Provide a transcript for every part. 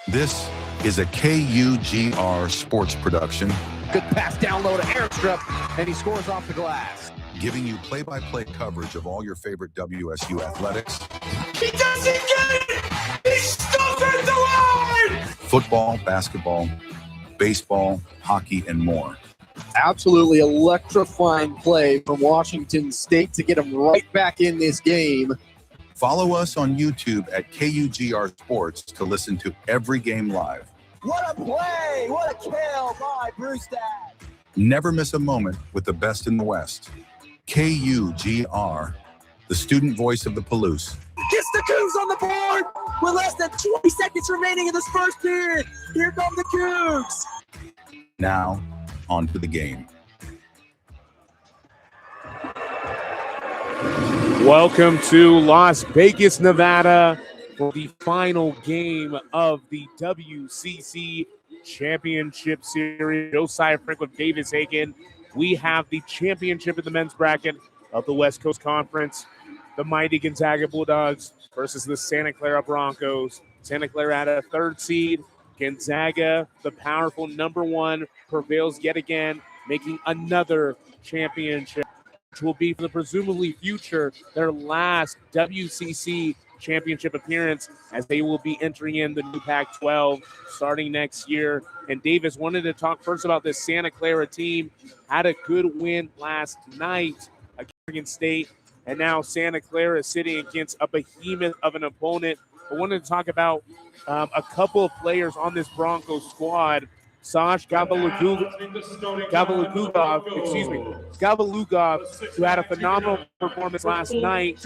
This is a KUGR sports production. Good pass down low to Airstrip, and he scores off the glass. Giving you play-by-play coverage of all your favorite WSU athletics. He doesn't get it! He stuffed at the line! Football, basketball, baseball, hockey, and more. Absolutely electrifying play from Washington State to get him right back in this game. Follow us on YouTube at KUGR Sports to listen to every game live. What a play! What a kill by Brewstad! Never miss a moment with the best in the West. KUGR, the student voice of the Palouse. Gets the Cougs on the board with less than 20 seconds remaining in this first period. Here come the Cougs. Now, on to the game. Welcome to Las Vegas, Nevada for the final game of the WCC Championship Series. Josiah Franklin, Davis Hagan. We have the championship in the men's bracket of the West Coast Conference. The mighty Gonzaga Bulldogs versus the Santa Clara Broncos. Santa Clara at a third seed. Gonzaga, the powerful number one, prevails yet again, making another championship, which will be for the presumably future their last WCC championship appearance, as they will be entering in the new Pac-12 starting next year. And Davis wanted to talk first about this Santa Clara team. Had a good win last night against Oregon State, and now Santa Clara is sitting against a behemoth of an opponent. I wanted to talk about a couple of players on this Broncos squad. Sash Gabalugov, who had a phenomenal performance last night.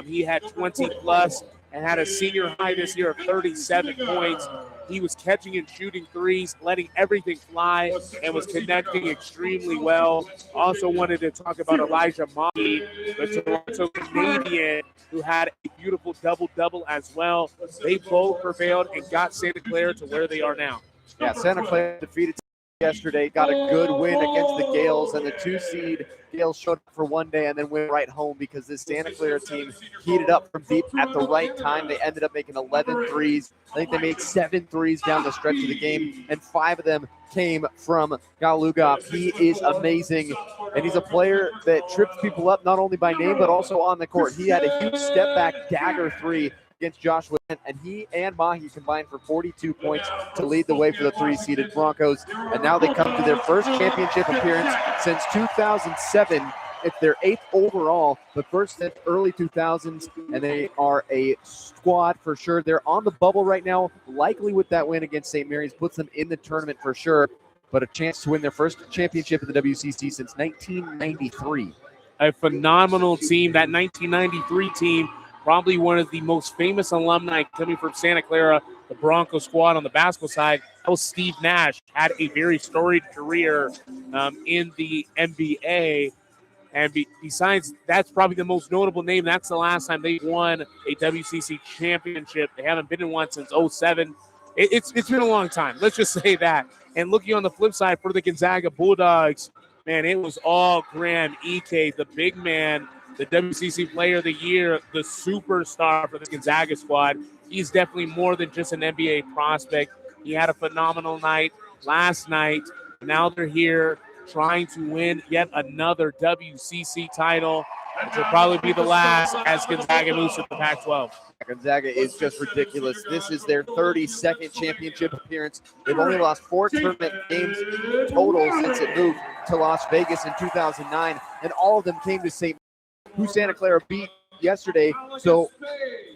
He had 20 plus and had a senior high this year of 37 points. He was catching and shooting threes, letting everything fly, and was connecting extremely well. Also wanted to talk about Elijah Mahi, the Toronto Canadian, who had a beautiful double-double as well. They both prevailed and got Santa Clara to where they are now. Yeah, Santa Clara defeated yesterday, got a good win against the Gales, and the 2-seed Gales showed up for one day and then went right home because this Santa Clara team heated up from deep at the right time. They ended up making 11 threes. I think they made 7 threes down the stretch of the game, and 5 of them came from Galugov. He is amazing, and he's a player that trips people up not only by name but also on the court. He had a huge step-back dagger 3 against Joshua, and he and Mahi combined for 42 points to lead the way for the 3-seeded Broncos. And now they come to their first championship appearance since 2007. It's their 8th overall, but first since early 2000s, and they are a squad for sure. They're on the bubble right now, likely with that win against St. Mary's, puts them in the tournament for sure, but a chance to win their first championship in the WCC since 1993. A phenomenal team, that 1993 team. Probably one of the most famous alumni coming from Santa Clara, the Broncos squad on the basketball side. That was Steve Nash, had a very storied career in the NBA. And besides, that's probably the most notable name. That's the last time they won a WCC championship. They haven't been in one since 07. It's been a long time. Let's just say that. And looking on the flip side for the Gonzaga Bulldogs, man, it was all Graham Ike, the big man, the WCC Player of the Year, the superstar for the Gonzaga squad. He's definitely more than just an NBA prospect. He had a phenomenal night last night. Now they're here trying to win yet another WCC title, which will probably be the last as Gonzaga moves to the Pac-12. Gonzaga is just ridiculous. This is their 32nd championship appearance. They've only lost 4 tournament games total since it moved to Las Vegas in 2009, and all of them came to St. who Santa Clara beat yesterday. So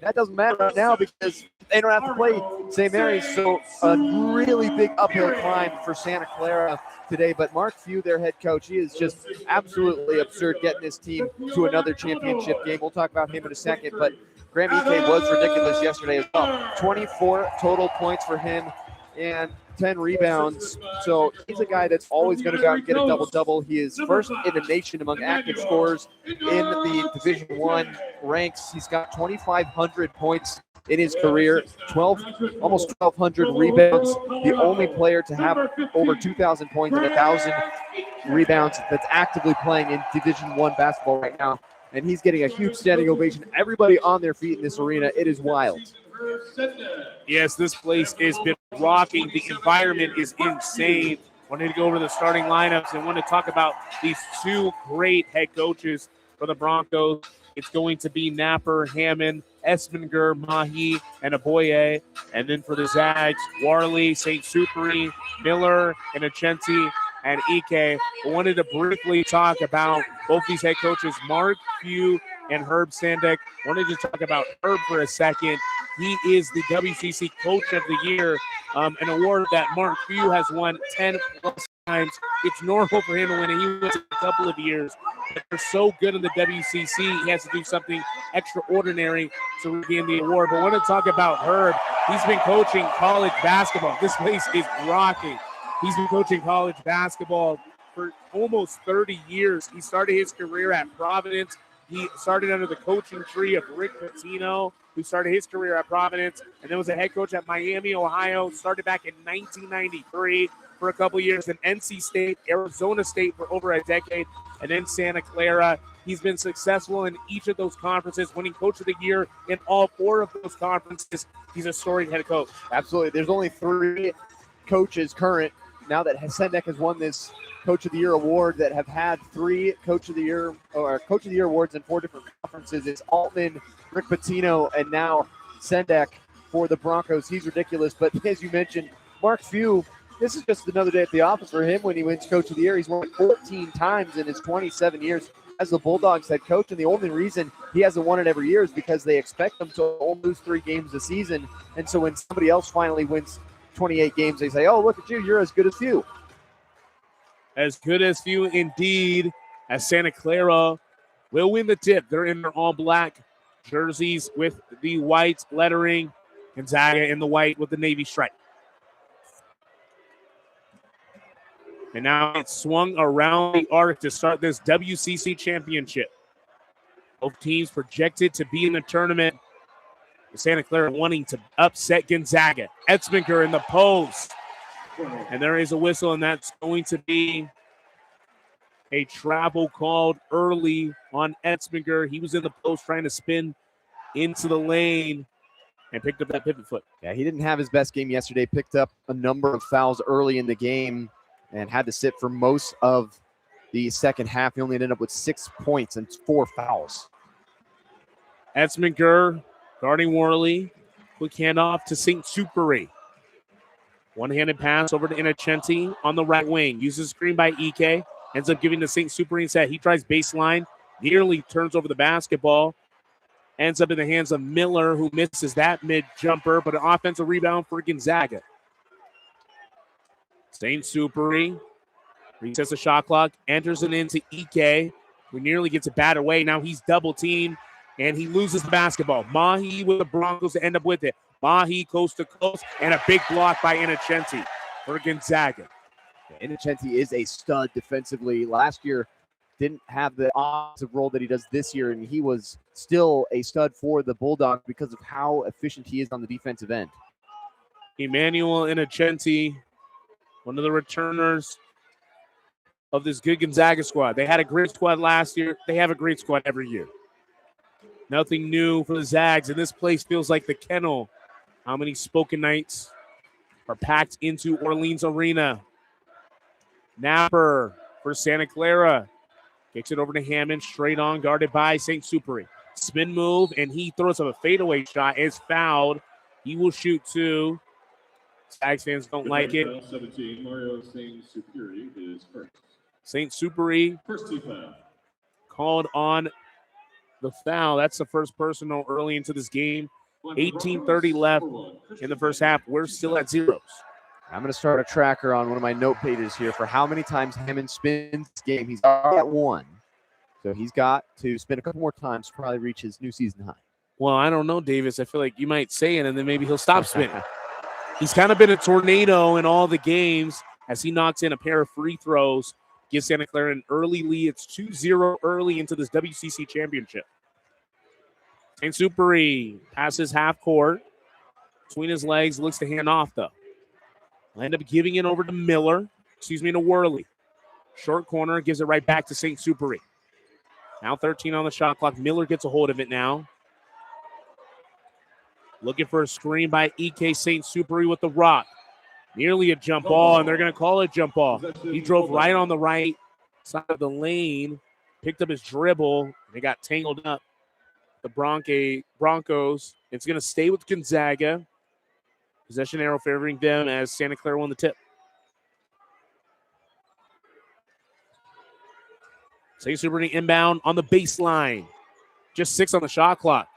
that doesn't matter right now because they don't have to play St. Mary's. So a really big uphill climb for Santa Clara today. But Mark Few, their head coach, he is just absolutely absurd getting this team to another championship game. We'll talk about him in a second. But Graham Ike was ridiculous yesterday as well. 24 total points for him and 10 rebounds. So he's a guy that's always going to go out and get a double-double. He is first in the nation among active scorers in the Division I ranks. He's got 2,500 points in his career, almost 1,200 rebounds. The only player to have over 2,000 points and 1,000 rebounds that's actively playing in Division I basketball right now. And he's getting a huge standing ovation. Everybody on their feet in this arena. It is wild. Yes, this place has been rocking. The environment is insane. Wanted to go over the starting lineups and want to talk about these two great head coaches for the Broncos. It's going to be Napper, Hammond, Esminger, Mahi, and Aboye. And then for the Zags, Warley, St. Superi, Miller, and Achenti, and Ike. I wanted to briefly talk about both these head coaches, Mark Few and Herb Sandek. Wanted to talk about Herb for a second. He is the WCC Coach of the Year, an award that Mark Few has won 10 plus times. It's normal for him to win it. He wins it a couple of years. But they're so good in the WCC, he has to do something extraordinary to regain the award. But I want to talk about Herb. He's been coaching college basketball. This place is rocking. He's been coaching college basketball for almost 30 years. He started his career at Providence. He started under the coaching tree of Rick Pitino, who started his career at Providence, and then was a head coach at Miami, Ohio. Started back in 1993 for a couple years, then NC State, Arizona State for over a decade, and then Santa Clara. He's been successful in each of those conferences, winning Coach of the Year in all 4 of those conferences. He's a storied head coach. Absolutely. There's only 3 coaches current now that Sendek has won this Coach of the Year award that have had 3 Coach of the Year awards in 4 different conferences. It's Altman, Rick Pitino, and now Sendek for the Broncos. He's ridiculous. But as you mentioned, Mark Few, this is just another day at the office for him when he wins Coach of the Year. He's won 14 times in his 27 years as the Bulldogs head coach, and the only reason he hasn't won it every year is because they expect him to only lose 3 games a season. And so when somebody else finally wins 28 games, they say, oh, look at you, you're as good as Few. As good as Few indeed, as Santa Clara will win the tip. They're in their all-black jerseys with the white lettering. Gonzaga in the white with the navy stripe. And now it's swung around the arc to start this WCC championship. Both teams projected to be in the tournament. Santa Clara wanting to upset Gonzaga. Etzminger in the post. And there is a whistle, and that's going to be a travel called early on Etzminger. He was in the post trying to spin into the lane and picked up that pivot foot. Yeah, he didn't have his best game yesterday. Picked up a number of fouls early in the game and had to sit for most of the second half. He only ended up with 6 points and 4 fouls. Etzminger guarding Worley. Quick handoff to St. Superi. One-handed pass over to Innocenti on the right wing. Uses screen by Ike. Ends up giving to St. Superi instead. He tries baseline. Nearly turns over the basketball. Ends up in the hands of Miller, who misses that mid-jumper, but an offensive rebound for Gonzaga. St. Superi resets the shot clock. Enters it into Ike, who nearly gets it batted away. Now he's double-teamed, and he loses the basketball. Mahi with the Broncos to end up with it. Mahi coast to coast, and a big block by Innocenti for Gonzaga. Innocenti is a stud defensively. Last year, didn't have the offensive role that he does this year, and he was still a stud for the Bulldogs because of how efficient he is on the defensive end. Emmanuel Innocenti, one of the returners of this good Gonzaga squad. They had a great squad last year. They have a great squad every year. Nothing new for the Zags, and this place feels like the kennel. How many Spoken Knights are packed into Orleans Arena? Napper for Santa Clara. Kicks it over to Hammond, straight on, guarded by St. Superi. Spin move, and he throws up a fadeaway shot. Is fouled. He will shoot 2. Zags fans don't like it. 17, Mario St. Superi is first. St. Superi First team foul. called on the foul. That's the first personal early into this game. 18:30 left in the first half. We're still at zeros. I'm going to start a tracker on one of my note pages here for how many times Hammond spins this game. He's already at 1. So he's got to spin a couple more times to probably reach his new season high. Well, I don't know, Davis. I feel like you might say it, and then maybe he'll stop spinning. He's kind of been a tornado in all the games as he knocks in a pair of free throws. Gives Santa Clara an early lead. It's 2-0 early into this WCC championship. St. Superi passes half court. Between his legs, looks to hand off, though. Will end up giving it over to to Worley. Short corner, gives it right back to St. Superi. Now 13 on the shot clock. Miller gets a hold of it now. Looking for a screen by EK St. Superi with the rock. Nearly a jump ball, and they're going to call it jump ball. He drove right on the right side of the lane, picked up his dribble. They got tangled up. The Broncos. It's going to stay with Gonzaga. Possession arrow favoring them as Santa Clara won the tip. St. Superi inbound on the baseline. Just 6 on the shot clock.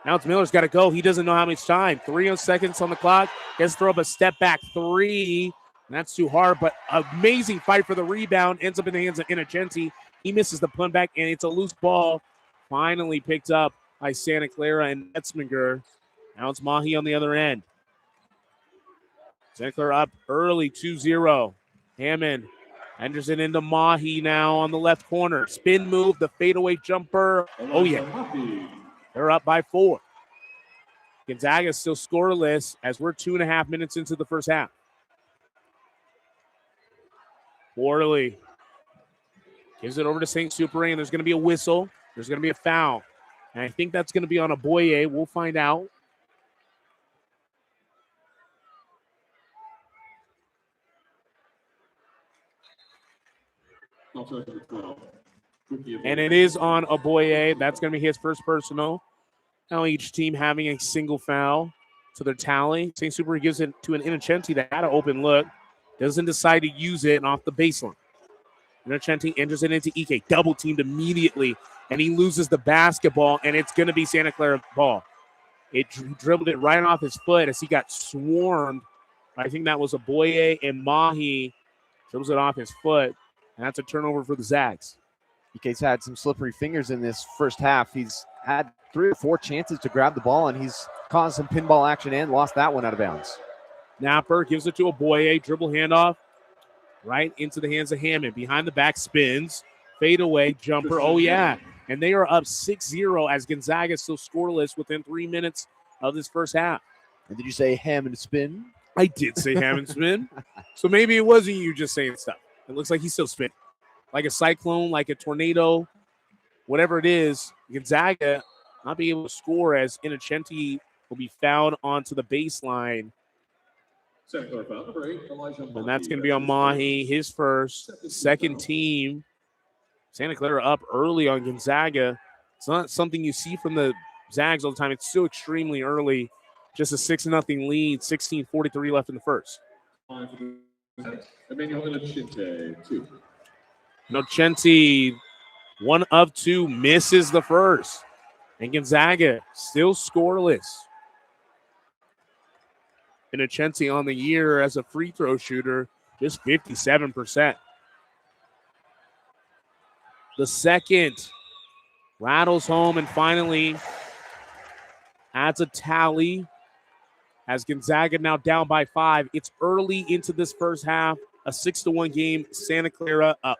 Now it's Miller's got to go. He doesn't know how much time. 3 seconds on the clock. Gets to throw up a step back 3. That's too hard, but amazing fight for the rebound. Ends up in the hands of Innocenti. He misses the punt back, and it's a loose ball. Finally picked up by Santa Clara and Etzminger. Now it's Mahi on the other end. Santa Clara up early, 2-0. Hammond enters it into Mahi now on the left corner. Spin move, the fadeaway jumper. Oh, yeah. They're up by 4. Gonzaga is still scoreless as we're 2.5 minutes into the first half. Worley gives it over to St. Superi, and there's going to be a whistle. There's going to be a foul. And I think that's going to be on Aboye. We'll find out. And it is on Aboye. That's going to be his first personal. Now each team having a single foul to their tally. St. Superi gives it to an Innocenti that had an open look. Doesn't decide to use it off the baseline. Innocenti enters it into EK. Double teamed immediately. And he loses the basketball. And it's going to be Santa Clara ball. It dribbled it right off his foot as he got swarmed. I think that was Aboye, and Mahi dribbles it off his foot. And that's a turnover for the Zags. EK's had some slippery fingers in this first half. He's had 3 or 4 chances to grab the ball, and he's caused some pinball action and lost that one out of bounds. Napper gives it to Aboye. Dribble handoff right into the hands of Hammond. Behind the back spins. Fade away jumper. Oh, yeah. And they are up 6-0 as Gonzaga is still scoreless within 3 minutes of this first half. And did you say Hammond spin? I did say Hammond spin. So maybe it wasn't you just saying stuff. It looks like he's still spinning. Like a cyclone, like a tornado, whatever it is, Gonzaga not being able to score as Innocenti will be fouled onto the baseline. And that's going to be on Mahi, his first, second team. Santa Clara up early on Gonzaga. It's not something you see from the Zags all the time. It's still extremely early. Just a 6-0 lead, 16:43 left in the first. Innocenti, 1 of 2, misses the first. And Gonzaga still scoreless. Innocenti on the year as a free throw shooter, just 57%. The second rattles home and finally adds a tally as Gonzaga now down by 5. It's early into this first half, a 6-1 game, Santa Clara up.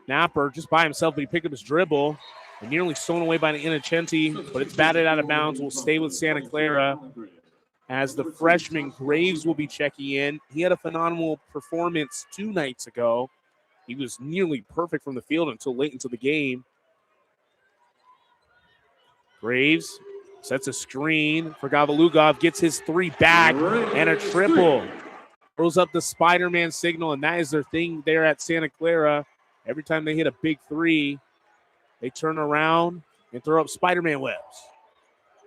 Napper just by himself, but he picked up his dribble and nearly stolen away by the Innocenti, but it's batted out of bounds. Will stay with Santa Clara as the freshman Graves will be checking in. He had a phenomenal performance 2 nights ago. He was nearly perfect from the field until late into the game. Graves sets a screen for Gavalugov, gets his 3 back and a triple. Throws up the Spider-Man signal, and that is their thing there at Santa Clara. Every time they hit a big 3, they turn around and throw up Spider-Man webs.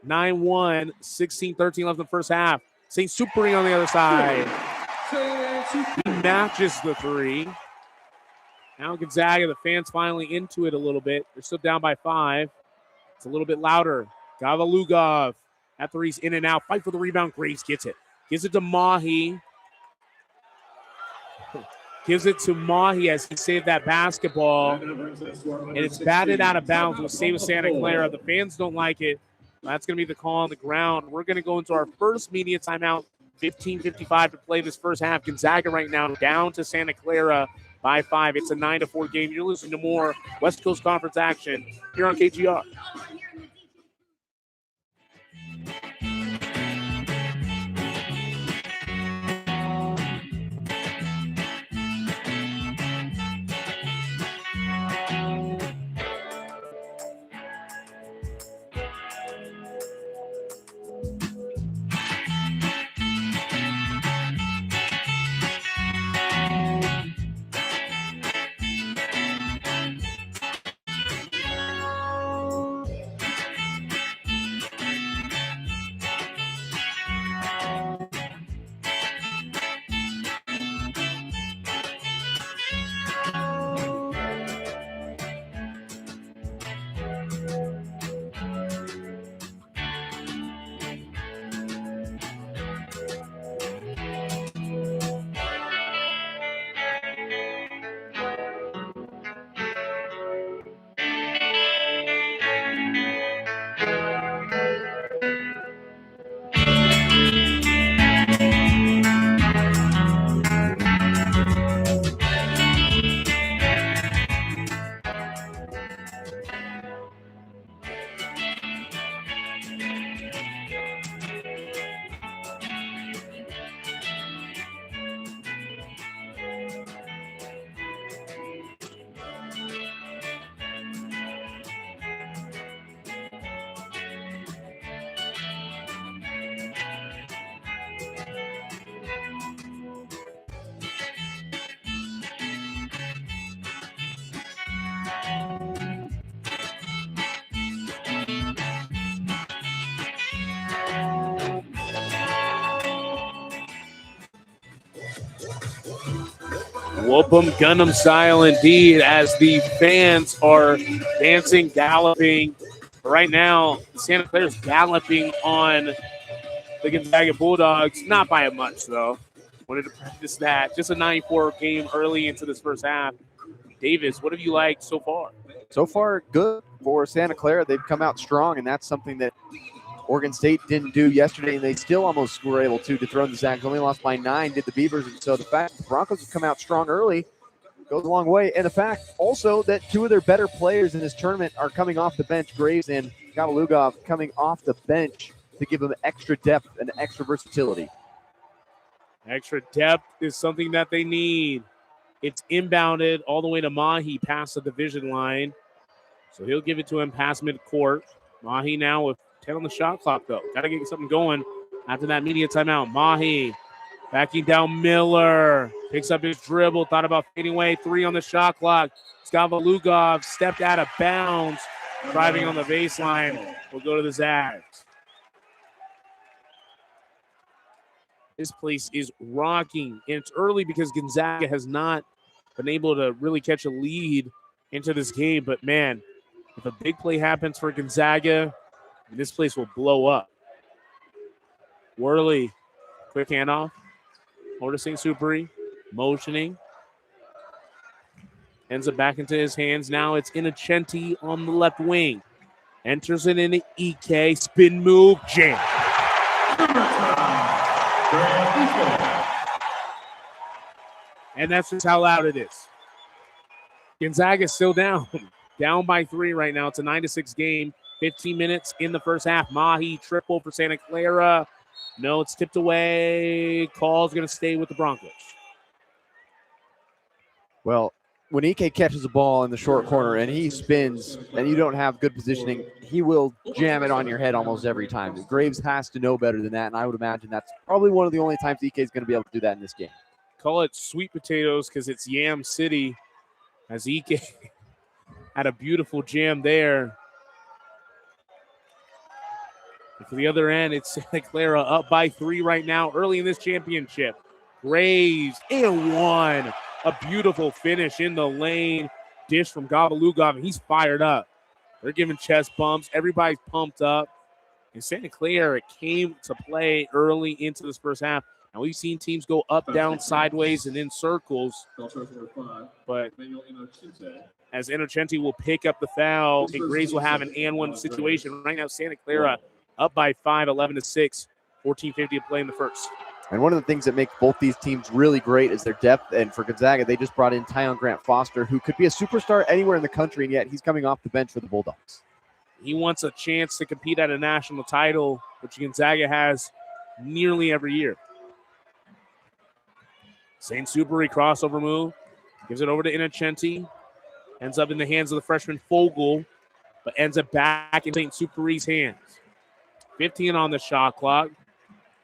9-1, 16-13 left in the first half. St. Superi on the other side. He matches the 3. Now Gonzaga, the fans finally into it a little bit. They're still down by 5. It's a little bit louder. Gavalugov at 3's in and out. Fight for the rebound. Graves gets it. Gives it to Mahi. Gives it to Mahi as he saved that basketball. And it's batted out of bounds. We'll save Santa Clara. The fans don't like it. That's going to be the call on the ground. We're going to go into our first media timeout. 15:55 to play this first half. Gonzaga right now down to Santa Clara by 5. It's a 9-4 game. You're listening to more West Coast Conference action here on KGR. Whoop 'em, gun 'em style indeed, as the fans are dancing, galloping. Right now, Santa Clara's galloping on the Gonzaga Bulldogs, not by a much though. Wanted to practice that. Just a 9-4 game early into this first half. Davis, what have you liked so far? So far, good for Santa Clara. They've come out strong, and that's something that Oregon State didn't do yesterday, and they still almost were able to dethrone the Zags. Only lost by 9, did the Beavers. And so the fact the Broncos have come out strong early goes a long way. And the fact also that two of their better players in this tournament are coming off the bench, Graves and Gavalugov, coming off the bench to give them extra depth and extra versatility. Extra depth is something that they need. It's inbounded all the way to Mahi past the division line. So he'll give it to him past midcourt. Mahi now with 10 on the shot clock, though. Got to get something going after that media timeout. Mahi backing down Miller. Picks up his dribble. Thought about fading away. 3 on the shot clock. Skavalugov stepped out of bounds. Driving on the baseline. Will go to the Zags. This place is rocking. And it's early because Gonzaga has not been able to really catch a lead into this game. But, man, if a big play happens for Gonzaga, this place will blow up. Worley, quick handoff. Over to St. Superi, motioning. Ends up back into his hands. Now it's Innocenti on the left wing. Enters it into EK. Spin move, jam. And that's just how loud it is. Gonzaga's still down. Down by 3 right now. It's a 9-6 game. 15 minutes in the first half. Mahi triple for Santa Clara. No, it's tipped away. Call's going to stay with the Broncos. Well, when EK catches a ball in the short corner and he spins and you don't have good positioning, he will jam it on your head almost every time. Graves has to know better than that, and I would imagine that's probably one of the only times EK is going to be able to do that in this game. Call it sweet potatoes because it's Yam City, as EK had a beautiful jam there. And for the other end, it's Santa Clara up by 3 right now, early in this championship. Graves and 1. A beautiful finish in the lane. Dish from Gavalugov, and he's fired up. They're giving chest bumps. Everybody's pumped up. And Santa Clara came to play early into this first half. Now, we've seen teams go up, down, sideways, and in circles. But as Innocenti will pick up the foul, and Graves will have an and 1 situation. Right now, Santa Clara up by 5, 11-6, 14:50 to play in the first. And one of the things that makes both these teams really great is their depth. And for Gonzaga, they just brought in Tyon Grant Foster, who could be a superstar anywhere in the country, and yet he's coming off the bench for the Bulldogs. He wants a chance to compete at a national title, which Gonzaga has nearly every year. St. Superi crossover move. Gives it over to Innocenti. Ends up in the hands of the freshman Fogel, but ends up back in St. Superi's hands. 15 on the shot clock.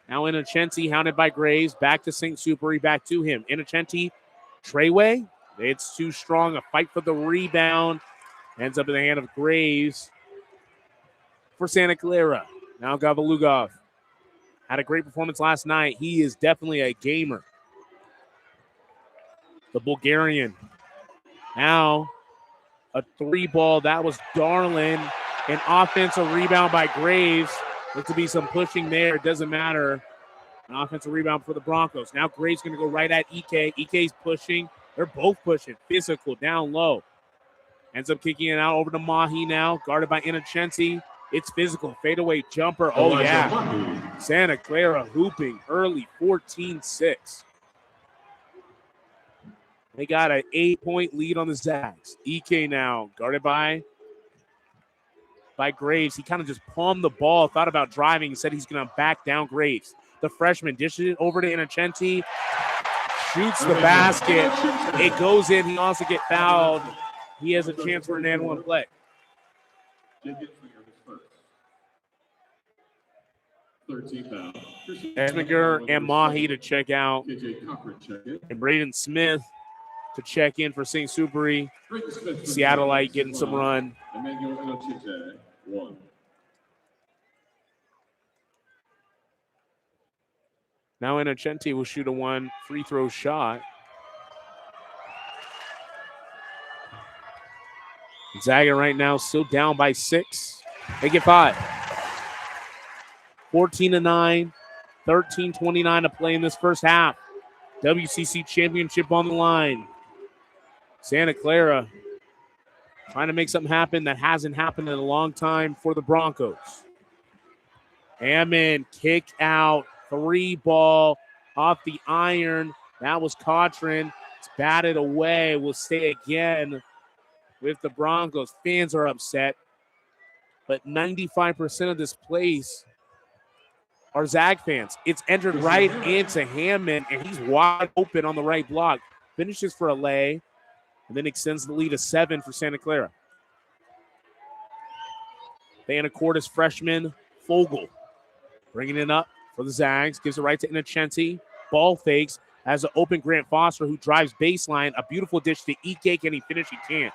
Now Innocenti, hounded by Graves. Back to St. Superi, back to him. Innocenti, Treyway. It's too strong. A fight for the rebound. Ends up in the hand of Graves for Santa Clara. Now Gavalugov. Had a great performance last night. He is definitely a gamer. The Bulgarian. Now a 3-ball. That was Darlin. An offensive rebound by Graves. Looks to be some pushing there. It doesn't matter. An offensive rebound for the Broncos. Now Graves going to go right at EK. EK's pushing. They're both pushing. Physical, down low. Ends up kicking it out over to Mahi now. Guarded by Innocenti. It's physical. Fadeaway jumper. Oh, yeah. Santa Clara hooping early. 14-6. They got an 8-point lead on the Zags. EK now guarded by Graves. He kind of just palmed the ball, thought about driving. He said he's going to back down Graves. The freshman dishes it over to Innocenti. Shoots the basket. It goes in. He also gets fouled. He has a chance for an and 1 play. Esminger and Mahi to check out. And Braden Smith to check in for St. Superi. Seattleite getting some run. Now Innocenti will shoot a 1 free throw shot. Gonzaga right now still down by 6. They get 5. 14-9, 13:29 to play in this first half. WCC championship on the line. Santa Clara trying to make something happen that hasn't happened in a long time for the Broncos. Hammond kick out, 3 ball off the iron. That was Cochran. It's batted away. Will stay again with the Broncos. Fans are upset, but 95% of this place are Zag fans. It's entered right into Hammond, and he's wide open on the right block. Finishes for a lay, and then extends the lead to 7 for Santa Clara. Thanacortis freshman Fogel bringing it up for the Zags. Gives it right to Innocenti. Ball fakes. Has an open Grant Foster who drives baseline. A beautiful dish to Ike. Can he finish? He can't.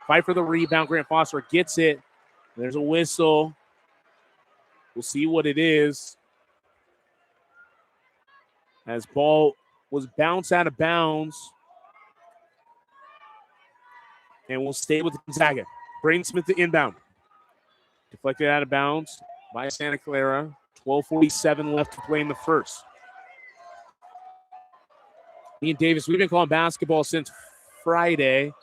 Fight for the rebound. Grant Foster gets it. There's a whistle. We'll see what it is. As ball was bounced out of bounds. And we'll stay with Gonzaga. Braden Smith to inbound. Deflected out of bounds by Santa Clara. 12:47 left to play in the first. Me and Davis, we've been calling basketball since Friday.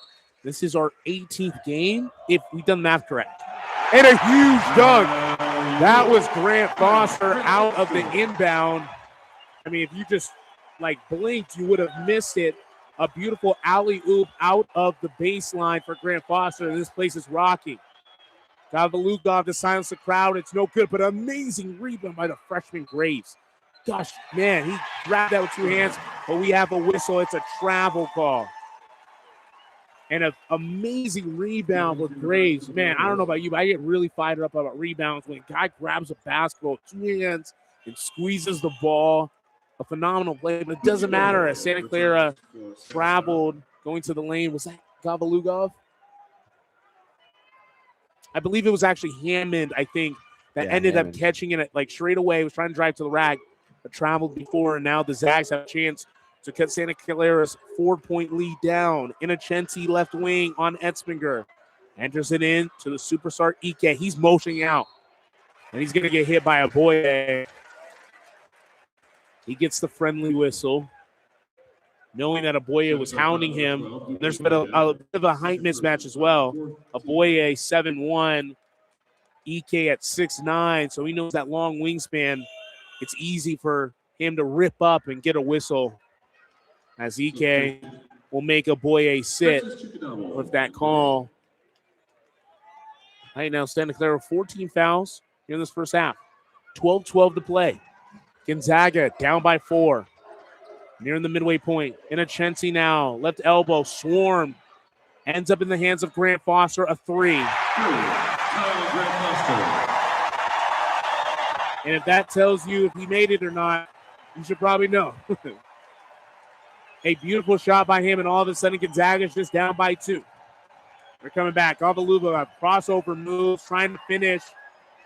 This is our 18th game, if we've done math correct. And a huge dunk. That was Grant Foster out of the inbound. I mean, if you just blinked, you would have missed it. A beautiful alley-oop out of the baseline for Grant Foster. This place is rocking. Gavlukov to silence the crowd. It's no good, but amazing rebound by the freshman Graves. Gosh, man, he grabbed that with 2 hands, but we have a whistle. It's a travel call. And an amazing rebound with Graves. Man, I don't know about you, but I get really fired up about rebounds when a guy grabs a basketball with 2 hands and squeezes the ball. A phenomenal play, but it doesn't matter as Santa Clara traveled going to the lane. Was that Gavlukov? I believe it was actually Hammond, I think, that ended up catching it straight away. Was trying to drive to the rack, but traveled before, and now the Zags have a chance to cut Santa Clara's 4-point lead down. Innocenti left wing on Etzminger. Enters it in to the superstar Ike. He's motioning out, and he's going to get hit by a boy. He gets the friendly whistle, knowing that Aboye was hounding him. There's been a bit of a height mismatch as well. Aboye 7'1", Ike at 6'9", so he knows that long wingspan. It's easy for him to rip up and get a whistle, as Ike will make Aboye sit with that call. Right now, Santa Clara 14 fouls here in this first half. 12-12 to play. Gonzaga down by 4. Nearing the midway point. Innocenti now. Left elbow. Swarm. Ends up in the hands of Grant Foster. A 3. And if that tells you if he made it or not, you should probably know. A beautiful shot by him, and all of a sudden Gonzaga's just down by 2. They're coming back. Gavlukov, a crossover move, trying to finish.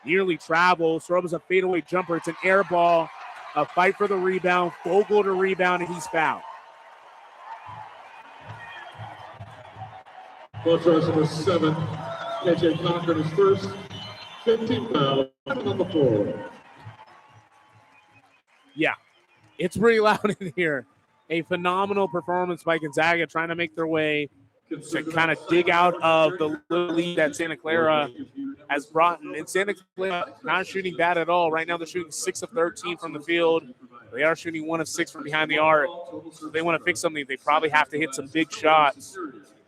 Nearly travels. Throws a fadeaway jumper. It's an air ball. A fight for the rebound. Fogel to rebound, and he's fouled. Montrose in the 7th. KJ Cochran is first. 15 fouls on the floor. Yeah, it's pretty loud in here. A phenomenal performance by Gonzaga, trying to make their way to kind of dig out of the little lead that Santa Clara has brought in. And Santa Clara not shooting bad at all. Right now they're shooting 6 of 13 from the field. They are shooting 1 of 6 from behind the arc. So if they want to fix something, they probably have to hit some big shots.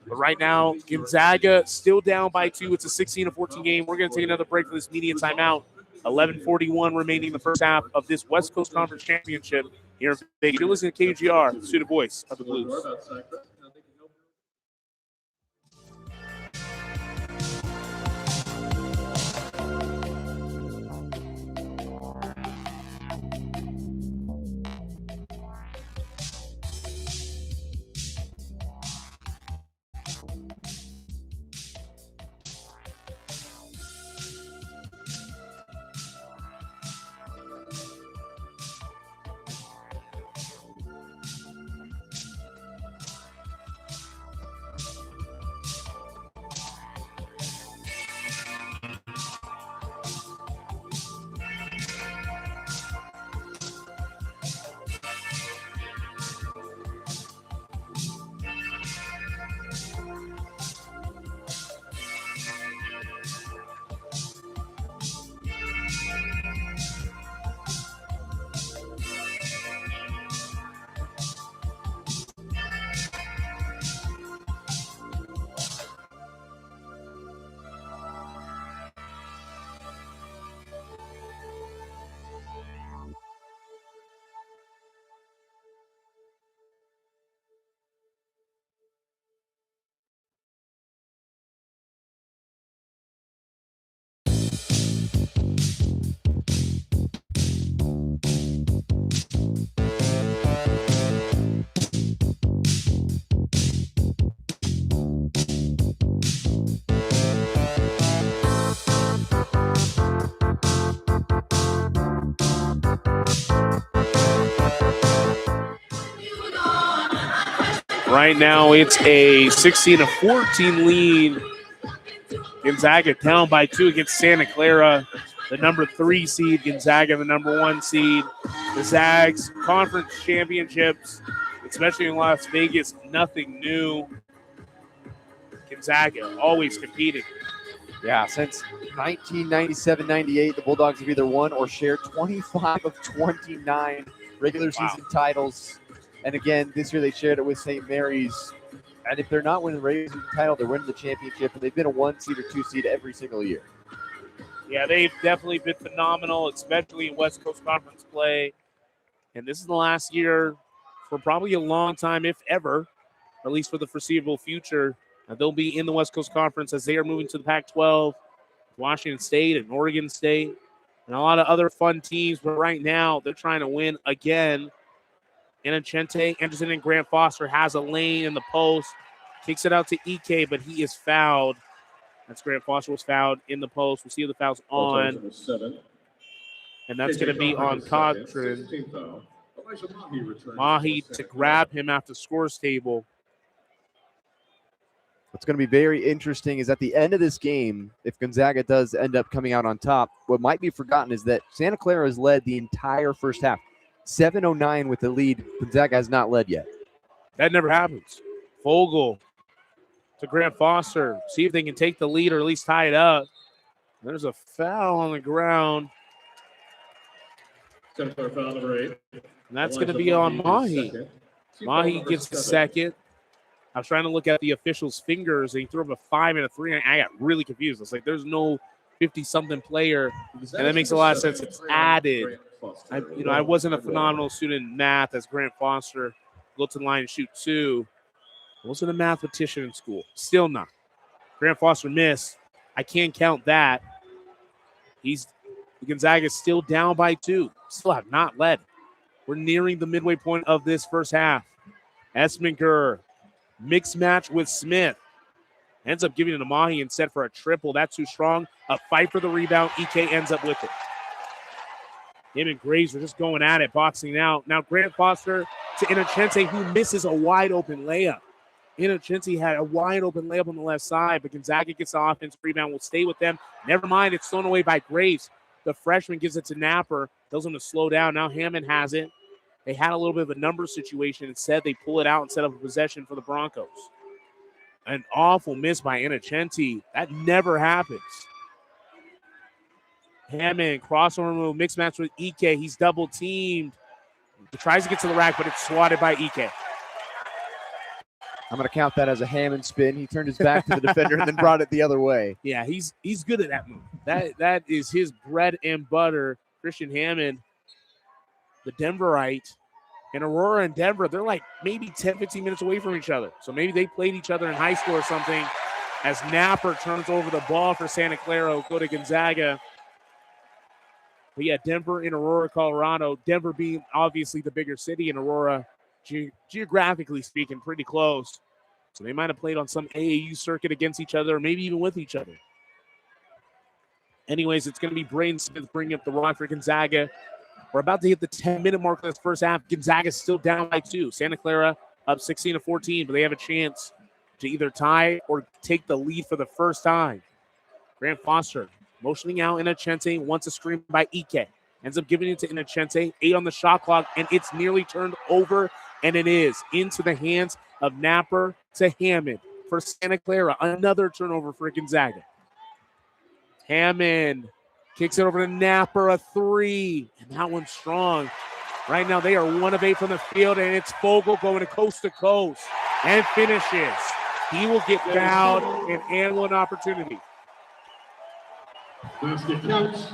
But right now, Gonzaga still down by 2. It's a 16-14 game. We're going to take another break for this media timeout. 11:41 remaining in the first half of this West Coast Conference Championship here in Vegas. You're listening to KGR, the student voice of the Blues. Right now it's a 16-14 lead. Gonzaga down by 2 against Santa Clara, the number 3 seed. Gonzaga, the number 1 seed. The Zags conference championships, especially in Las Vegas, nothing new. Gonzaga always competing. Yeah, since 1997-98, the Bulldogs have either won or shared 25 of 29 regular season titles. And again, this year they shared it with St. Mary's. And if they're not winning the regular season title, they're winning the championship. And they've been a 1 seed or 2 seed every single year. Yeah, they've definitely been phenomenal, especially in West Coast Conference play. And this is the last year for probably a long time, if ever, or at least for the foreseeable future. They'll be in the West Coast Conference as they are moving to the Pac-12, Washington State and Oregon State, and a lot of other fun teams. But right now, they're trying to win again. Inocente, Anderson, and Grant Foster has a lane in the post. Kicks it out to EK, but he is fouled. That's Grant Foster was fouled in the post. We'll see the fouls on. And that's going to be on Cochran. Mahi to grab him at the scores table. What's going to be very interesting is at the end of this game, if Gonzaga does end up coming out on top, what might be forgotten is that Santa Clara has led the entire first half. 7:09 with the lead. Gonzaga has not led yet. That never happens. Vogel to Grant Foster. See if they can take the lead or at least tie it up. There's a foul on the ground. Foul number 8. And that's going to be on Mahi. Mahi gets the second. I was trying to look at the official's fingers, and he threw up a 5 and a 3, and I got really confused. It's like there's no 50-something player, and that makes a lot of sense. It's added. I wasn't a phenomenal student in math as Grant Foster. Go to the line and shoot 2. I wasn't a mathematician in school. Still not. Grant Foster missed. I can't count that. Gonzaga is still down by 2. Still have not led. We're nearing the midway point of this first half. Esminger, mixed match with Smith. Ends up giving it to Mahi and set for a triple. That's too strong. A fight for the rebound. EK ends up with it. Him and Graves are just going at it, boxing out. Now Grant Foster to Inocente, who misses a wide-open layup. Inocente had a wide-open layup on the left side, but Gonzaga gets the offense. Rebound will stay with them. Never mind, it's thrown away by Graves. The freshman gives it to Napper. Tells him to slow down. Now Hammond has it. They had a little bit of a number situation. Instead, they pull it out and set up a possession for the Broncos. An awful miss by Inocente. That never happens. Hammond, crossover move, mixed match with EK. He's double teamed. He tries to get to the rack, but it's swatted by EK. I'm going to count that as a Hammond spin. He turned his back to the defender and then brought it the other way. Yeah, he's good at that move. That is his bread and butter. Christian Hammond, the Denverite. And Aurora and Denver, they're like maybe 10, 15 minutes away from each other. So maybe they played each other in high school or something. As Napper turns over the ball for Santa Clara, go to Gonzaga. But yeah, Denver and Aurora, Colorado. Denver being obviously the bigger city, and Aurora, geographically speaking, pretty close. So they might have played on some AAU circuit against each other, or maybe even with each other. Anyways, it's going to be Braden Smith bringing up the rock for Gonzaga. We're about to hit the 10-minute mark of this first half. Gonzaga's still down by 2. Santa Clara up 16-14, but they have a chance to either tie or take the lead for the first time. Grant Foster motioning out Inocente, wants a screen by Ike. Ends up giving it to Inocente. 8 on the shot clock, and it's nearly turned over, and it is into the hands of Napper to Hammond for Santa Clara. Another turnover for Gonzaga. Hammond kicks it over to Napper, a 3, and that one's strong. Right now they are 1 of 8 from the field, and it's Vogel going to coast, and finishes. He will get fouled and handle an opportunity. Basket counts.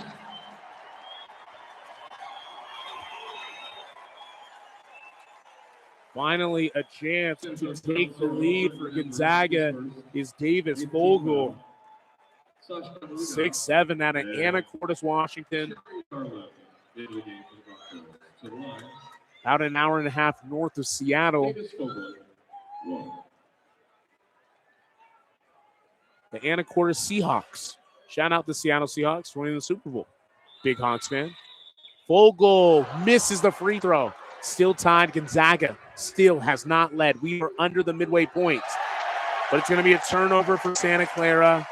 Finally, a chance to take the lead for Gonzaga is Davis Vogel. 6'7" out of Anacortes, Washington. About an hour and a half north of Seattle. The Anacortes Seahawks. Shout out the Seattle Seahawks winning the Super Bowl. Big Hawks fan. Vogel misses the free throw. Still tied Gonzaga still has not led. We are under the midway point. But it's going to be a turnover for Santa Clara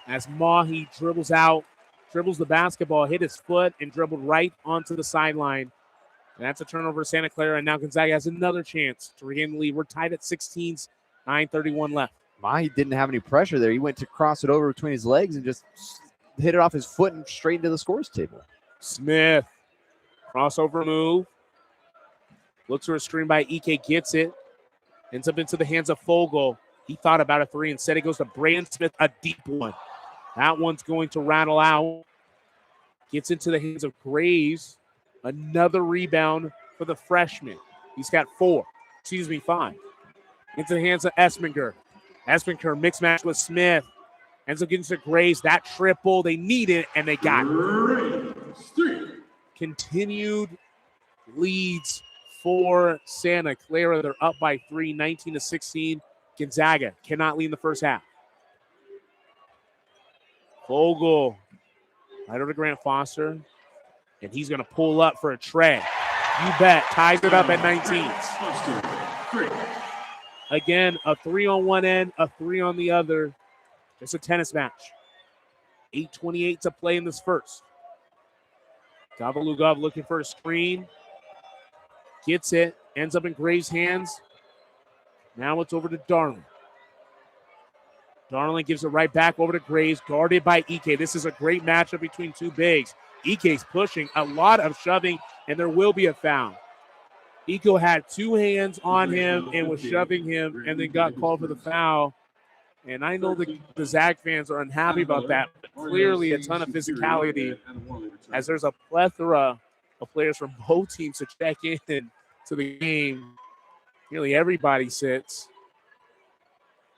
as Mahi dribbles the basketball, hit his foot, and dribbled right onto the sideline. And that's a turnover for Santa Clara, and now Gonzaga has another chance to regain the lead. We're tied at 16s, 9:31 left. Mahi didn't have any pressure there. He went to cross it over between his legs and just hit it off his foot and straight into the scores table. Smith, crossover move. Looks for a screen by Ike, gets it. Ends up into the hands of Fogle. He thought about a three. Instead, it goes to Brandon Smith, a deep one. That one's going to rattle out. Gets into the hands of Graves. Another rebound for the freshman. He's got 5. Into the hands of Esminger. Esminger mixed match with Smith. Ends up getting to Graves. That triple, they need it, and they got it. Continued leads for Santa Clara. They're up by 3, 19-16. Gonzaga cannot lead in the first half. Vogel, right over to Grant Foster, and he's going to pull up for a tray. You bet. Ties it up at 19. Again, a 3 on one end, a 3 on the other. It's a tennis match. 8:28 to play in this first. Gavalugov looking for a screen. Gets it. Ends up in Graves' hands. Now it's over to Darling. Darling gives it right back over to Graves, guarded by Ike. This is a great matchup between two bigs. Ike's pushing, a lot of shoving, and there will be a foul. Iko had 2 hands on him and was shoving him and then got called for the foul. And I know the Zag fans are unhappy about that. But clearly a ton of physicality as there's a plethora of players from both teams to check in to the game. Nearly everybody sits.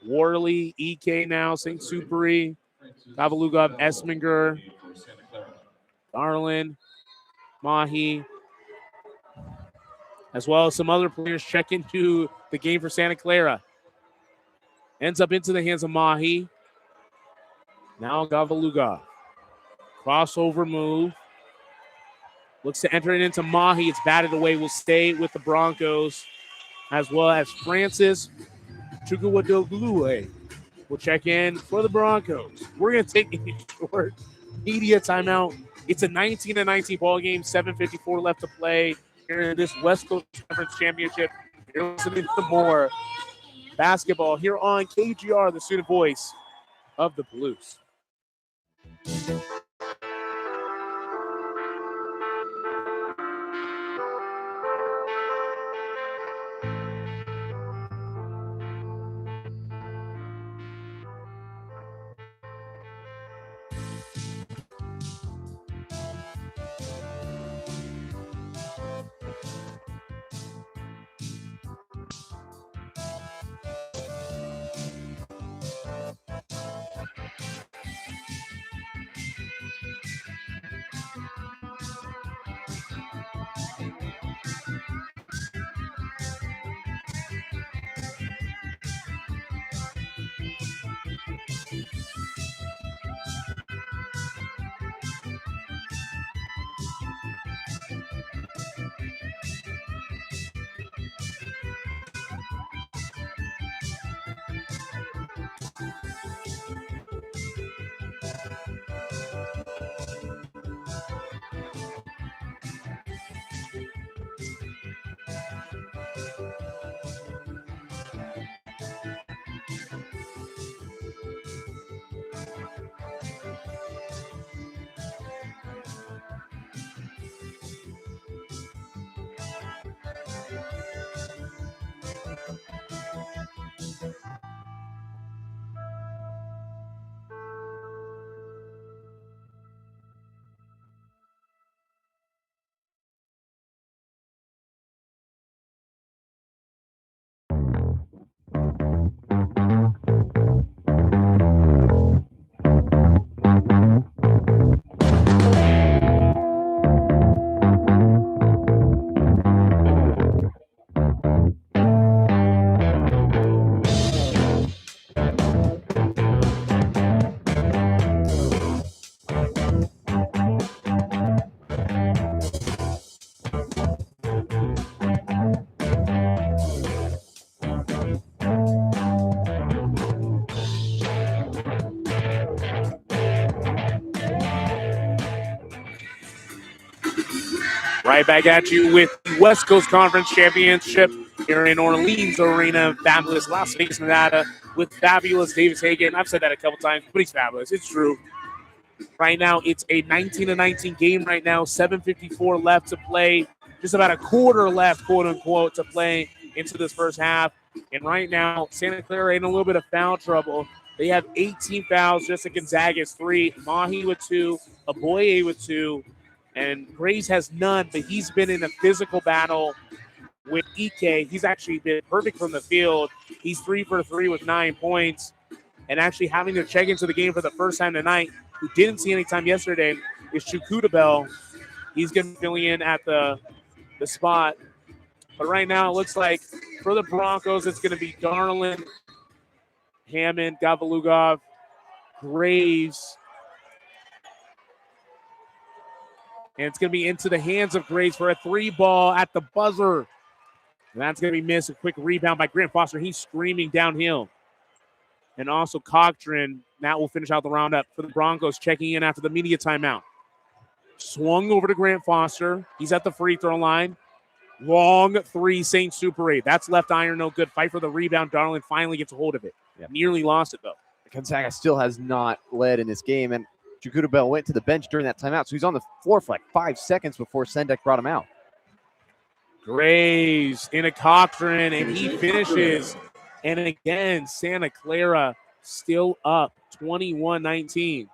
Worley, Ike now, St. Superi, Gavalugov, Esminger, Darlin, Mahi, as well as some other players check into the game for Santa Clara. Ends up into the hands of Mahi. Now Gavalugov. Crossover move. Looks to enter it into Mahi. It's batted away. Will stay with the Broncos, as well as Francis Chukwudoglue will check in for the Broncos. We're going to take a short media timeout. It's a 19-19 ball game, 7:54 left to play here in this West Coast Conference Championship. You're listening to more basketball here on KGR, the student voice of the Blues. Right back at you with the West Coast Conference Championship here in Orleans Arena, fabulous Las Vegas, Nevada, with fabulous Davis Hagan. I've said that a couple times, but he's fabulous. It's true. Right now, it's a 19-19 game right now, 7:54 left to play, just about a quarter left, quote-unquote, to play into this first half. And right now, Santa Clara in a little bit of foul trouble. They have 18 fouls, just at Gonzaga's 3. Mahi with 2, Aboye with 2, and Graves has none, but he's been in a physical battle with Ike. He's actually been perfect from the field. He's 3 for 3 with 9 points, and actually having to check into the game for the first time tonight, who didn't see any time yesterday, is Chukudabel. He's going to be filling in at the spot. But right now, it looks like for the Broncos, it's going to be Darlin, Hammond, Gavalugov, Graves. And it's going to be into the hands of Graves for a 3-ball at the buzzer. And that's going to be missed. A quick rebound by Grant Foster. He's screaming downhill. And also Cochran. That will finish out the roundup for the Broncos, checking in after the media timeout. Swung over to Grant Foster. He's at the free throw line. Long 3, St. Super 8. That's left iron, no good. Fight for the rebound. Darlin finally gets a hold of it. Yep. Nearly lost it, though. Gonzaga still has not led in this game, and Chukudabel went to the bench during that timeout, so he's on the floor for like 5 seconds before Sendek brought him out. Graves into Cochran, and he finishes. And again, Santa Clara still up 21-19.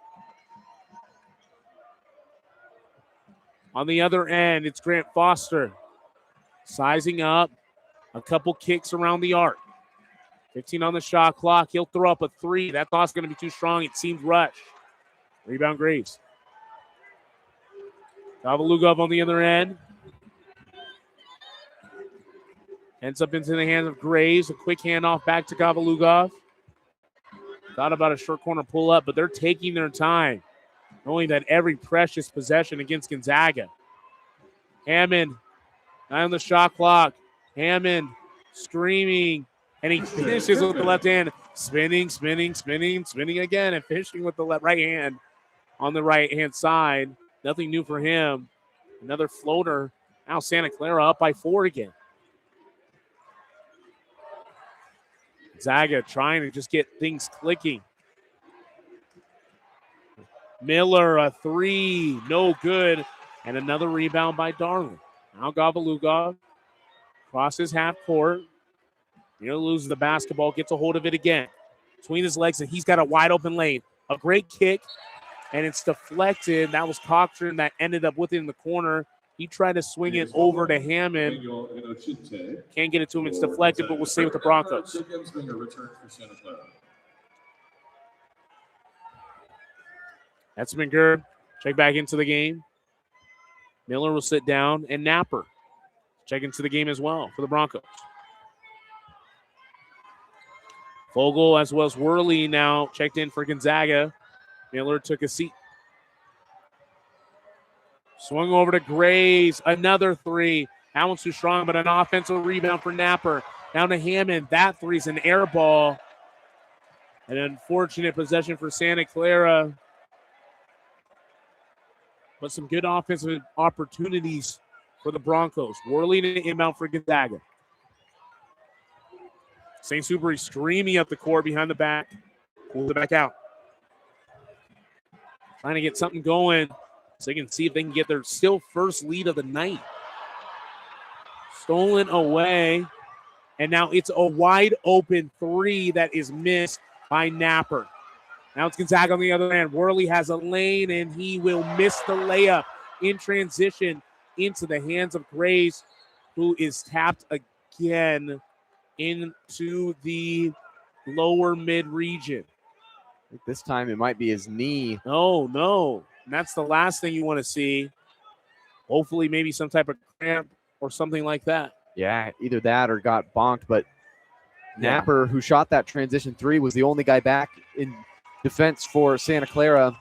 On the other end, it's Grant Foster. Sizing up, a couple kicks around the arc. 15 on the shot clock. He'll throw up a 3. That thought's going to be too strong. It seems rushed. Rebound Graves. Gavalugov on the other end. Ends up into the hands of Graves. A quick handoff back to Gavalugov. Thought about a short corner pull-up, but they're taking their time, knowing that every precious possession against Gonzaga. Hammond. 9 on the shot clock. Hammond screaming, and he finishes with the left hand, spinning again, and finishing with the right hand on the right-hand side. Nothing new for him. Another floater. Now Santa Clara up by 4 again. Gonzaga trying to just get things clicking. Miller, a 3, no good, and another rebound by Darlin. Now Gavalugov crosses half court. Miller loses the basketball, gets a hold of it again. Between his legs, and he's got a wide open lane. A great kick, and it's deflected. That was Cochran that ended up within the corner. He tried to swing it over to Hammond. Can't get it to him. It's deflected, but we'll stay with the Broncos. That's been good. Check back into the game. Miller will sit down, and Napper check into the game as well for the Broncos. Vogel as well as Worley now checked in for Gonzaga. Miller took a seat. Swung over to Graves, another 3. That one's too strong, but an offensive rebound for Napper. Down to Hammond. That 3's an air ball. An unfortunate possession for Santa Clara. But some good offensive opportunities for the Broncos. Worley to inbound for Gonzaga. St. Supery screaming up the court behind the back. Pulls it back out. Trying to get something going so they can see if they can get their still first lead of the night. Stolen away. And now it's a wide open 3 that is missed by Napper. Now it's Gonzaga on the other end. Worley has a lane, and he will miss the layup in transition into the hands of Graves, who is tapped again into the lower mid-region. This time it might be his knee. No. And that's the last thing you want to see. Hopefully maybe some type of cramp or something like that. Yeah, either that or got bonked. But Napper, who shot that transition 3, was the only guy back in defense for Santa Clara.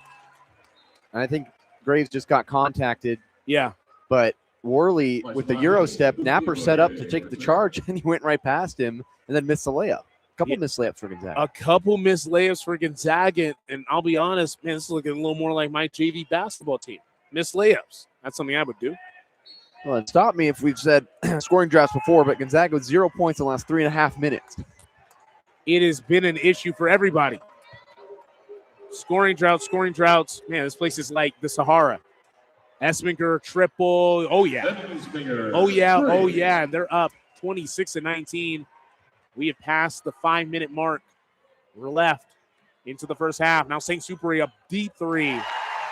And I think Graves just got contacted. Yeah. But Worley, with the Euro step, Napper set up to take the charge, and he went right past him and then missed the layup. A couple missed layups for Gonzaga. A couple missed layups for Gonzaga. And I'll be honest, man, this is looking a little more like my JV basketball team. Missed layups. That's something I would do. Well, and stop me if we've said scoring droughts before, but Gonzaga with 0 points in the last 3.5 minutes. It has been an issue for everybody. Scoring droughts. Man, this place is like the Sahara. Esminger triple. Oh, yeah. And they're up 26-19. We have passed the 5-minute mark. We're left into the first half. Now St. Superi a deep three.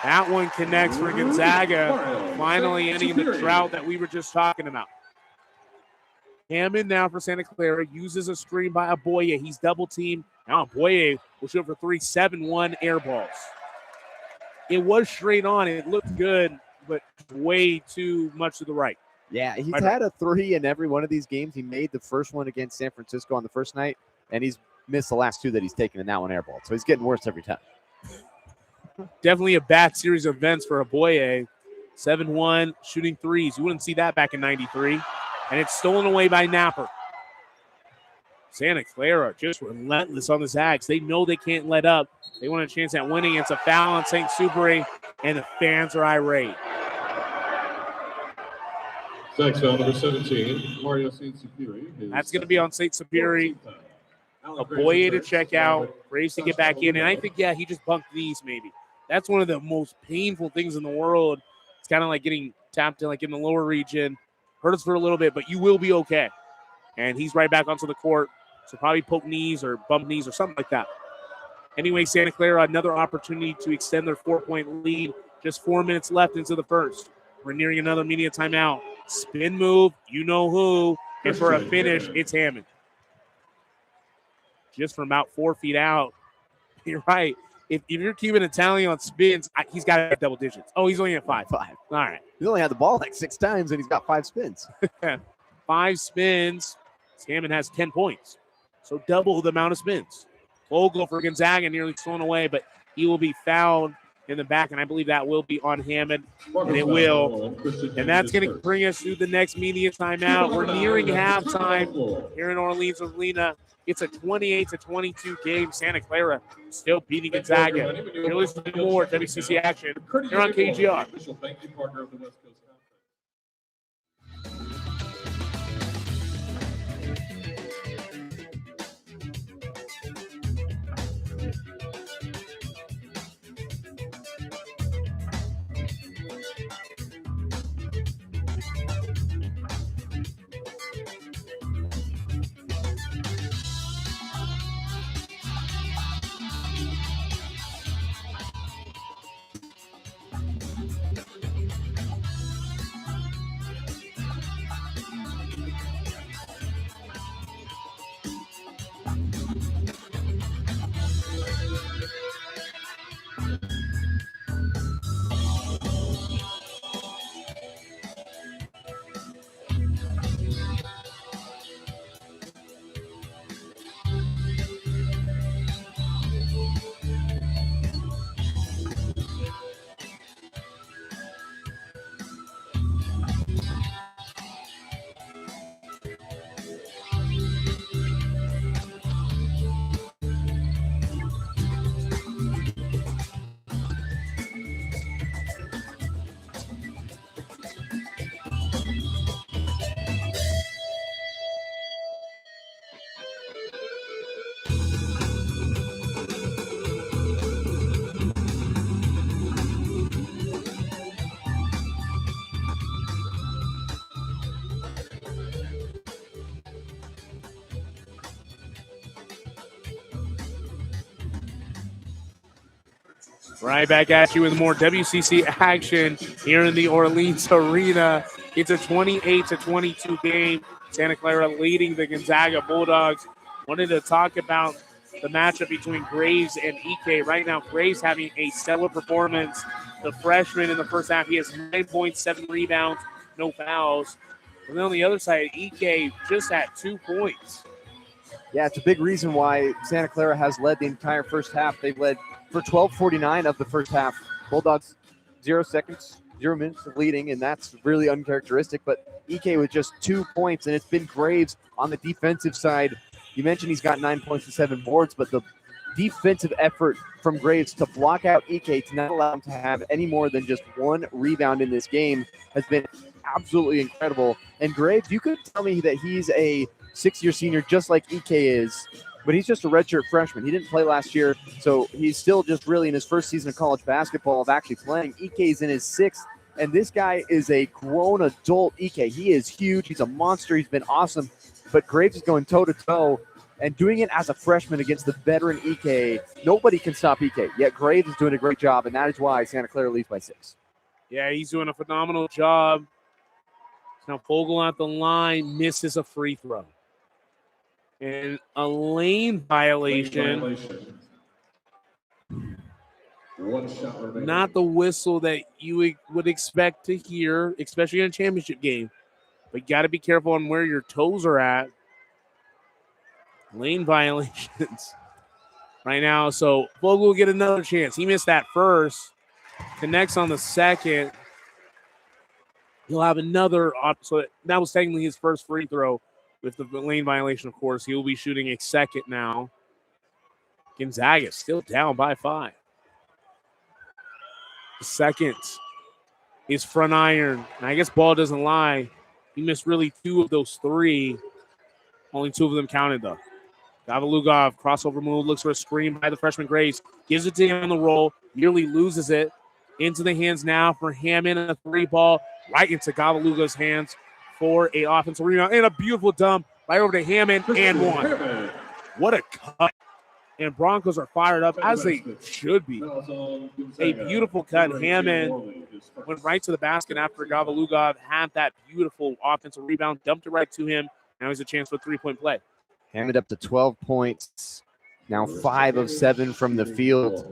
That one connects for Gonzaga, finally ending the drought that we were just talking about. Hammond now for Santa Clara uses a screen by Aboye. He's double teamed. Now Aboye will shoot for 3, 7-1 air balls. It was straight on. It looked good, but way too much to the right. Yeah, he's had a 3 in every one of these games. He made the first one against San Francisco on the first night, and he's missed the last 2 that he's taken in that one airball. So he's getting worse every time. Definitely a bad series of events for Aboye. 7-1, shooting threes. You wouldn't see that back in 93. And it's stolen away by Napper. Santa Clara just relentless on the Zags. They know they can't let up. They want a chance at winning. It's a foul on St. Superi, and the fans are irate. Zags foul number 17, Mario St. Superi. That's going to be on St. Superi. Aboye to check out, Graves to get back in. And I think, he just bumped knees maybe. That's one of the most painful things in the world. It's kind of like getting tapped in, like in the lower region. Hurts for a little bit, but you will be okay. And he's right back onto the court. So probably poke knees or bump knees or something like that. Anyway, Santa Clara, another opportunity to extend their 4-point lead. Just 4 minutes left into the first. We're nearing another media timeout. Spin move, you know who. And for a finish, it's Hammond. Just from about 4 feet out. You're right. If you're keeping a tally on spins, he's got to have double digits. Oh, he's only at 5. 5. All right. He's only had the ball like 6 times, and he's got 5 spins. 5 spins. Hammond has 10 points. So double the amount of spins. Vogel for Gonzaga nearly thrown away, but he will be fouled in the back, and I believe that will be on Hammond, and it will. And that's going to bring us to the next media timeout. We're nearing halftime here in Orleans Arena. It's a 28-22 game. Santa Clara still beating Gonzaga. You're listening to more WCC action here on KGR. Right back at you with more WCC action here in the Orleans Arena. It's a 28-22 game. Santa Clara leading the Gonzaga Bulldogs. Wanted to talk about the matchup between Graves and Ike. Right now, Graves having a stellar performance. The freshman in the first half, he has 9 points, 7 rebounds, no fouls. And then on the other side, Ike just at 2 points. Yeah, it's a big reason why Santa Clara has led the entire first half. They've led for 12:49 of the first half. Bulldogs, 0 seconds, 0 minutes of leading, and that's really uncharacteristic. But Ike with just 2 points, and it's been Graves on the defensive side. You mentioned he's got 9 points and 7 boards, but the defensive effort from Graves to block out Ike, to not allow him to have any more than just 1 rebound in this game, has been absolutely incredible. And Graves, you could tell me that he's a 6-year senior just like Ike is, but he's just a redshirt freshman. He didn't play last year, so he's still just really in his first season of college basketball of actually playing. Ike's in his 6th, and this guy is a grown adult Ike. He is huge. He's a monster. He's been awesome, but Graves is going toe-to-toe and doing it as a freshman against the veteran Ike. Nobody can stop Ike, yet Graves is doing a great job, and that is why Santa Clara leads by 6. Yeah, he's doing a phenomenal job. Now Fogle at the line misses a free throw. And a lane violation. One shot remaining. Not the whistle that you would expect to hear, especially in a championship game. But you got to be careful on where your toes are at. Lane violations right now. So Fogle will get another chance. He missed that first. Connects on the second. He'll have another. So that was technically his first free throw with the lane violation, of course. He will be shooting a second now. Gonzaga still down by 5. The second is front iron. And I guess ball doesn't lie. He missed really 2 of those 3. Only 2 of them counted, though. Gavalugov, crossover move, looks for a screen by the freshman Grace. Gives it to him on the roll. Nearly loses it. Into the hands now for Hammond, and a 3 ball right into Gavalugov's hands for a offensive rebound. And a beautiful dump right over to Hammond, and 1. What a cut. And Broncos are fired up, as they should be. A beautiful cut. Hammond went right to the basket after Gavalugov had that beautiful offensive rebound, dumped it right to him. Now he's a chance for a 3-point play. Hammond up to 12 points. Now 5 of 7 from the field.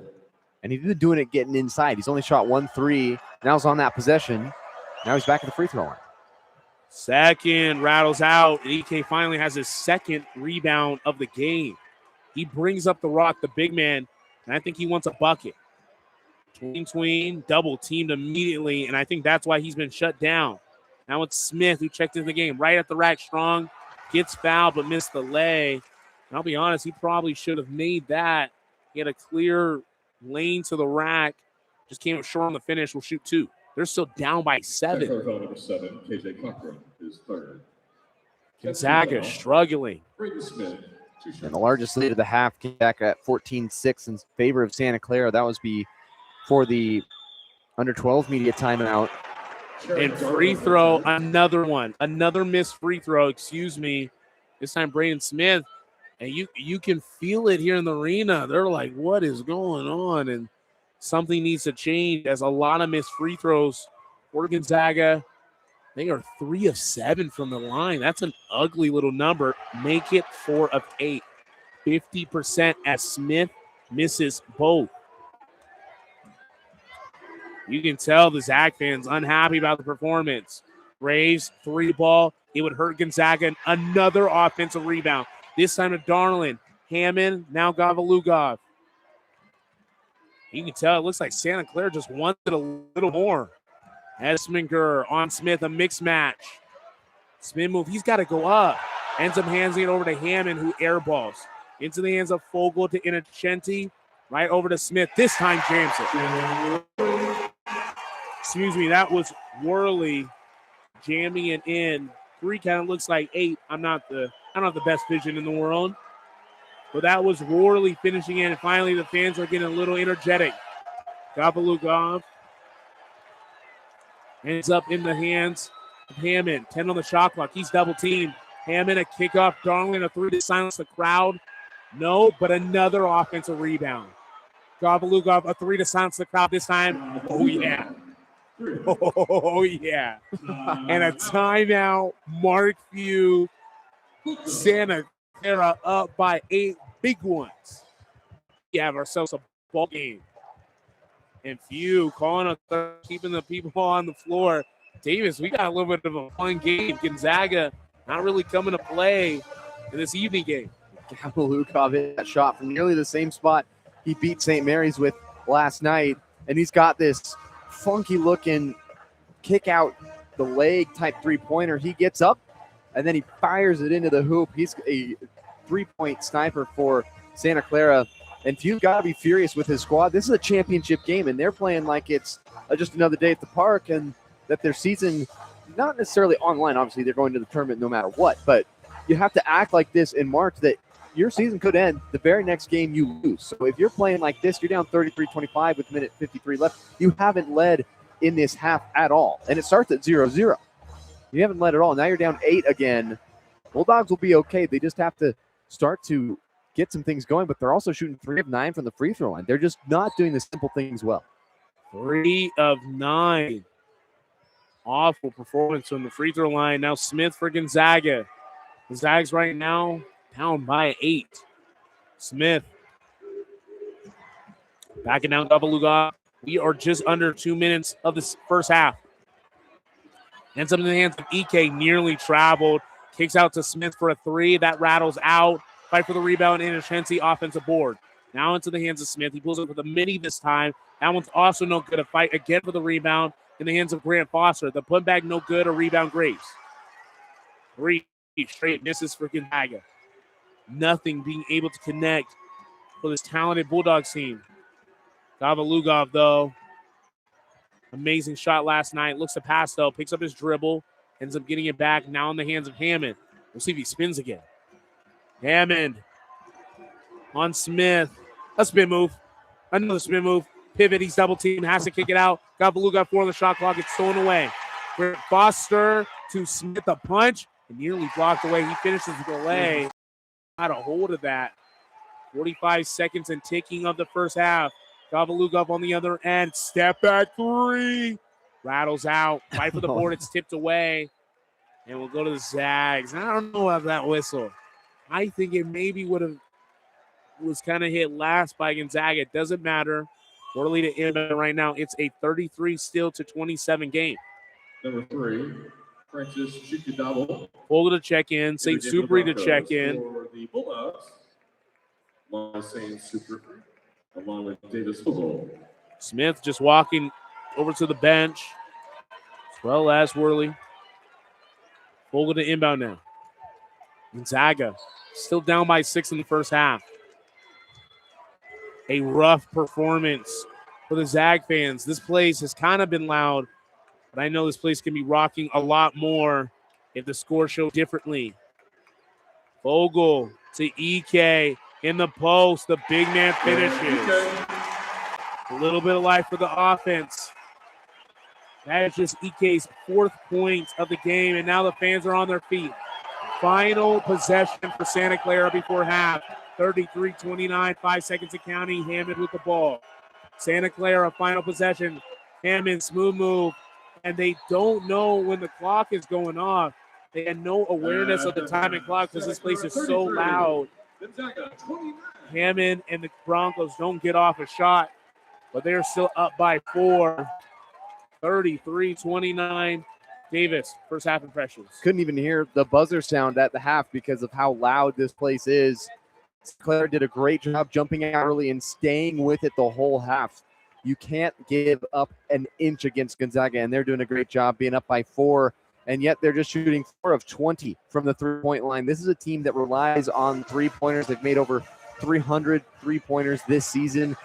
And he's been doing it getting inside. He's only shot 1 3. Now he's on that possession. Now he's back at the free throw line. Second rattles out. And EK finally has his second rebound of the game. He brings up the rock, the big man, and I think he wants a bucket. Tween, double teamed immediately, and I think that's why he's been shut down. Now it's Smith who checked in the game right at the rack strong. Gets fouled but missed the lay. And I'll be honest, he probably should have made that. He had a clear lane to the rack. Just came up short on the finish. Will shoot 2. They're still down by 7. Number 7, KJ Cochran is 3rd. Gonzaga struggling. Brayden Smith, 2 shots. And the largest lead of the half came back at 14-6 in favor of Santa Clara. That was before the under-12 media timeout. And free throw, another one. Another missed free throw, excuse me. This time Brayden Smith. And you can feel it here in the arena. They're like, what is going on? And something needs to change as a lot of missed free throws for Gonzaga. They are 3 of 7 from the line. That's an ugly little number. Make it 4 of 8. 50% as Smith misses both. You can tell the Zag fans unhappy about the performance. Braves, 3 ball. It would hurt Gonzaga. Another offensive rebound. This time to Darlin. Hammond, now Gavalugov. You can tell it looks like Santa Clara just wanted a little more. Esminger on Smith, a mixed match. Spin move, he's got to go up. Ends up handing it over to Hammond, who airballs. Into the hands of Fogle to Innocenti. Right over to Smith. This time jams it. Excuse me, that was Worley jamming it in. 3 kind of looks like 8. I don't have the best vision in the world. But that was Worley finishing in. And finally, the fans are getting a little energetic. Gavalugov ends up in the hands of Hammond. 10 on the shot clock. He's double teamed. Hammond, a kickoff. Darling, a 3 to silence the crowd. No, but another offensive rebound. Gavalugov, a 3 to silence the crowd this time. Oh, yeah. Oh, yeah. And a timeout. Mark Few. Santa Clara up by 8 big ones. We have ourselves a ball game. And Few calling us, keeping the people on the floor. Davis, we got a little bit of a fun game. Gonzaga not really coming to play in this evening game. Gavalugov hit that shot from nearly the same spot he beat St. Mary's with last night. And he's got this funky-looking kick-out the leg type three-pointer. He gets up, and then he fires it into the hoop. He's a three-point sniper for Santa Clara. And Few's got to be furious with his squad. This is a championship game, and they're playing like it's just another day at the park, and that their season not necessarily online. Obviously, they're going to the tournament no matter what, but you have to act like this in March that your season could end the very next game you lose. So if you're playing like this, you're down 33-25 with minute 53 left. You haven't led in this half at all, and it starts at 0-0. You haven't led at all. Now you're down 8 again. Bulldogs will be okay. They just have to start to get some things going, but they're also shooting 3 of 9 from the free throw line. They're just not doing the simple things well. 3 of 9. Awful performance from the free throw line. Now Smith for Gonzaga. The Zags right now down by 8. Smith backing down Gabaluga. We are just under 2 minutes of this first half. Ends up in the hands of EK, nearly traveled. Kicks out to Smith for a 3. That rattles out. Fight for the rebound. Inochensi offensive board. Now into the hands of Smith. He pulls it with a mini this time. That one's also no good. A fight again for the rebound in the hands of Grant Foster. The putback no good. A rebound Graves. 3 straight misses for Gonzaga. Nothing being able to connect for this talented Bulldogs team. Gavalugov, though. Amazing shot last night. Looks to pass, though. Picks up his dribble. Ends up getting it back. Now in the hands of Hammond. We'll see if he spins again. Hammond on Smith. A spin move. Another spin move. Pivot. He's double teamed. Has to kick it out. Gavalugov 4 on the shot clock. It's stolen away. Grant Foster to Smith. A punch. Nearly blocked away. He finishes the delay. Got a hold of that. 45 seconds and ticking of the first half. Gavalugov on the other end. Step back 3. Rattles out. Fight for the board. It's tipped away. And we'll go to the Zags. I don't know about that whistle. I think it maybe was kind of hit last by Gonzaga. It doesn't matter. Early to end right now. It's a 33-27 game. Number 3, Francis Chikadabo. Fuller to check in. St. Supri to check in. For the Bulldogs, along with St. Supri, along with Davis Football. Smith just walking over to the bench, as well as Worley. Fuller to inbound now. Gonzaga still down by 6 in the first half. A rough performance for the Zag fans. This place has kind of been loud, but I know this place can be rocking a lot more if the score showed differently. Vogel to EK in the post. The big man finishes. A little bit of life for the offense. That is just EK's 4th point of the game, and now the fans are on their feet. Final possession for Santa Clara before half. 33-29, 5 seconds of counting. Hammond with the ball. Santa Clara, final possession. Hammond, smooth move. And they don't know when the clock is going off. They had no awareness of the timing clock because this place is so loud. Hammond and the Broncos don't get off a shot, but they're still up by 4. 33-29. Davis, first half impressions. Couldn't even hear the buzzer sound at the half because of how loud this place is. Clara did a great job jumping out early and staying with it the whole half. You can't give up an inch against Gonzaga, and they're doing a great job being up by 4, and yet they're just shooting 4 of 20 from the three-point line. This is a team that relies on three-pointers. They've made over 300 three-pointers this season.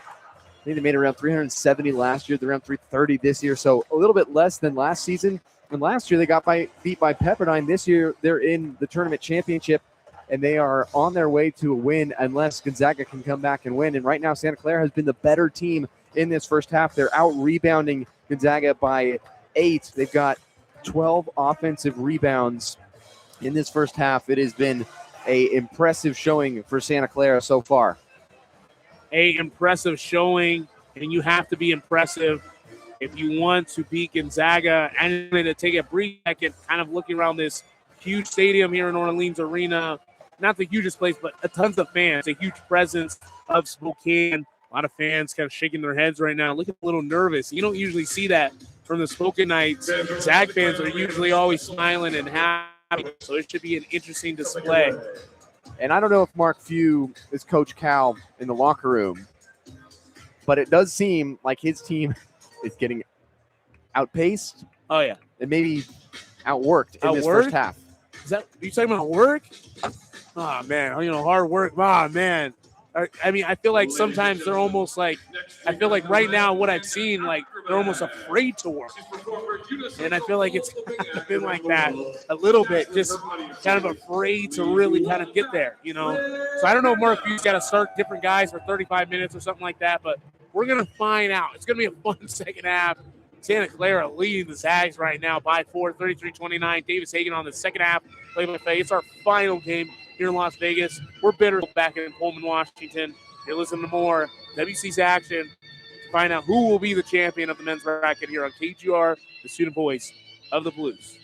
I think they made around 370 last year. They're around 330 this year, so a little bit less than last season. And last year they got beat by Pepperdine. This year they're in the tournament championship, and they are on their way to a win unless Gonzaga can come back and win. And right now Santa Clara has been the better team in this first half. They're out-rebounding Gonzaga by 8. They've got 12 offensive rebounds in this first half. It has been an impressive showing for Santa Clara so far. A impressive showing, and you have to be impressive if you want to beat Gonzaga. And to take a brief second, kind of looking around this huge stadium here in Orleans Arena, not the hugest place, but tons of fans, a huge presence of Spokane. A lot of fans kind of shaking their heads right now, looking a little nervous. You don't usually see that from the Spokane Knights. Zag fans are usually always smiling and happy, so it should be an interesting display. And I don't know if Mark Few is Coach Cal in the locker room, but it does seem like his team is getting outpaced. Oh, yeah. And maybe outworked in this first half. Are you talking about work? Oh, man. Hard work. Oh, man. I mean, I feel like sometimes they're almost like, I feel like right now what I've seen, like they're almost afraid to work. And I feel like it's kind of been like that a little bit, just kind of afraid to really kind of get there, you know? So I don't know, Mark, if you've got to start different guys for 35 minutes or something like that, but we're going to find out. It's going to be a fun second half. Santa Clara leading the Zags right now by 4, 33-29. Davis Hagan on the second half play-by-play. It's our final game here in Las Vegas. We're bitter back in Pullman, Washington. You're listening to more WC's action to find out who will be the champion of the men's bracket here on KGR, the student voice of the Blues.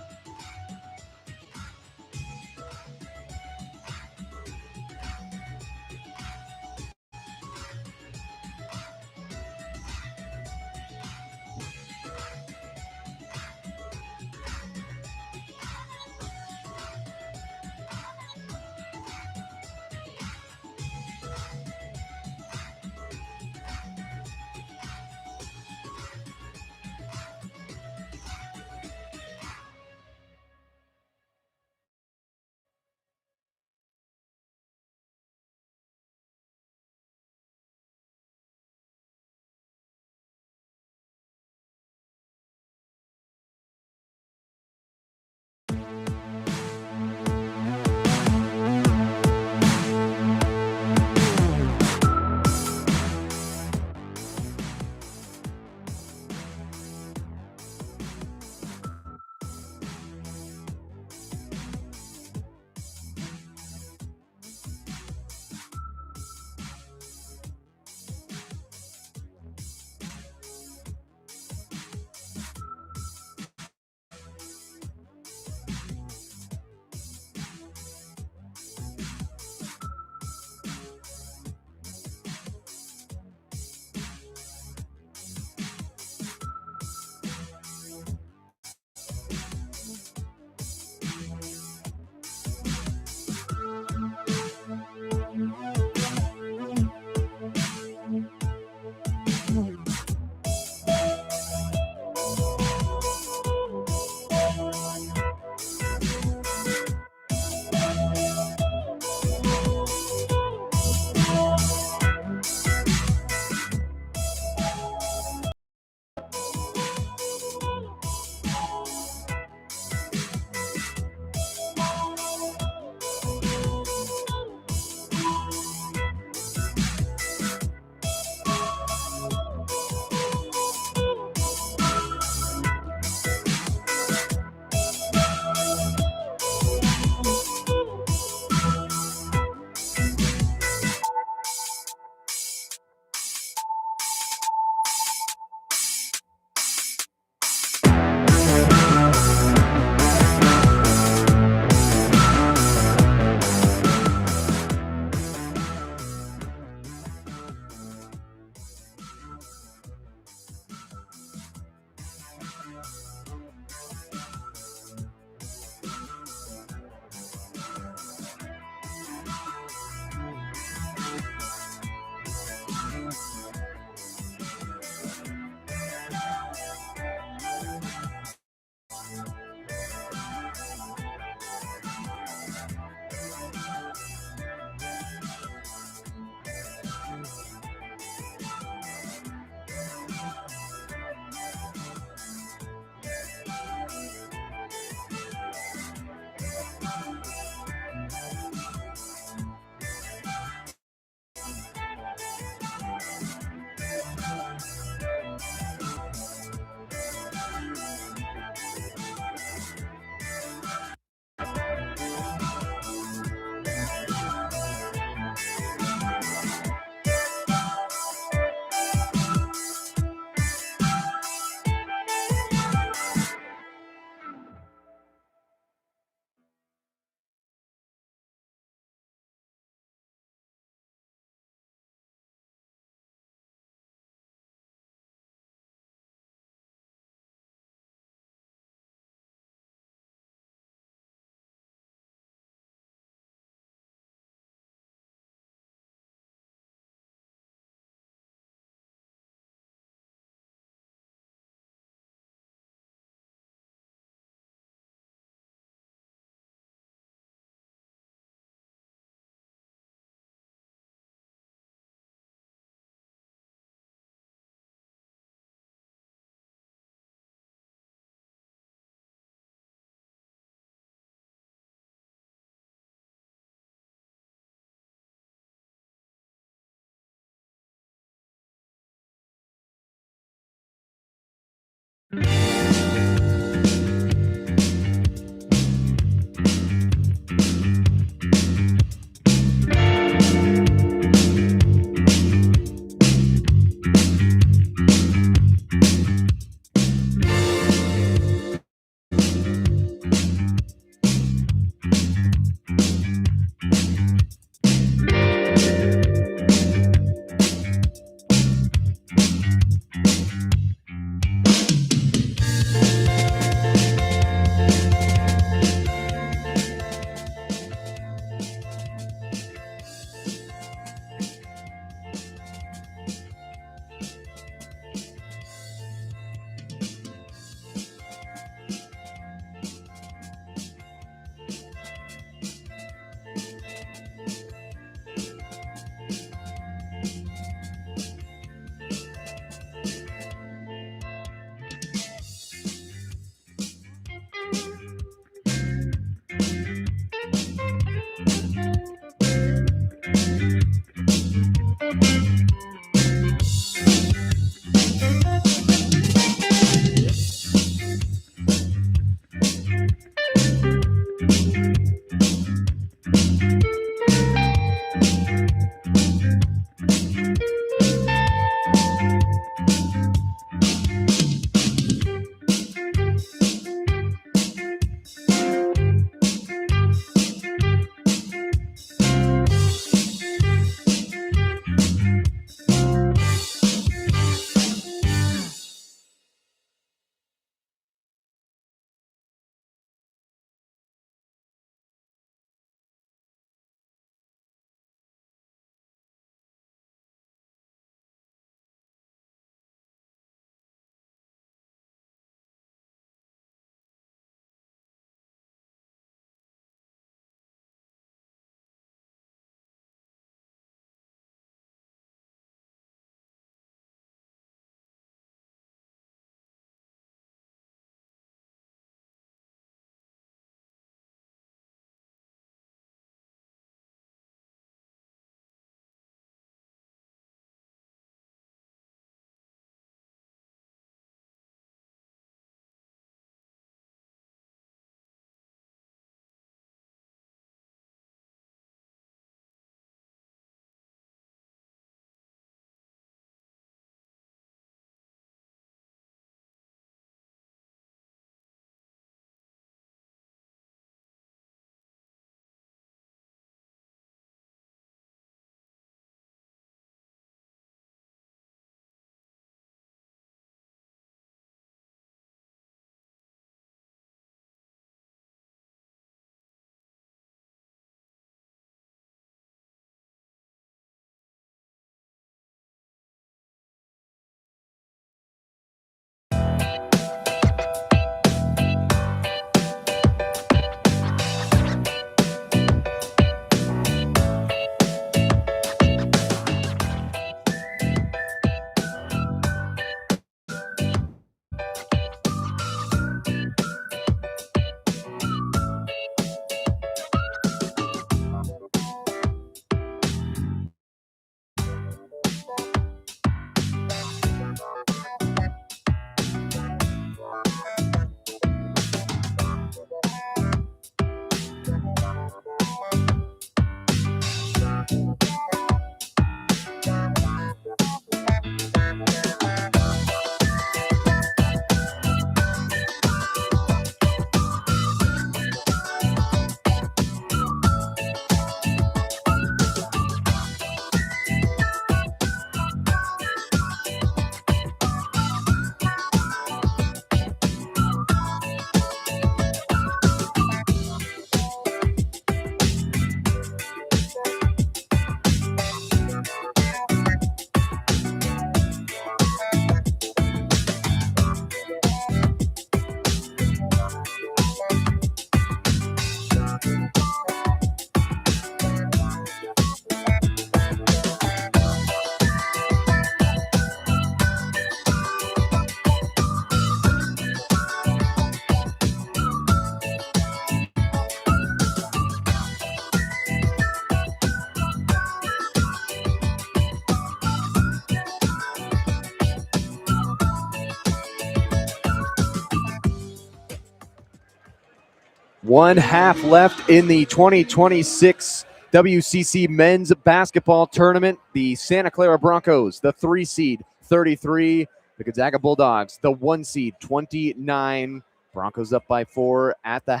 1 half left in the 2026 WCC men's basketball tournament. The Santa Clara Broncos, the 3 seed, 33. The Gonzaga Bulldogs, the 1 seed, 29. Broncos up by 4 at the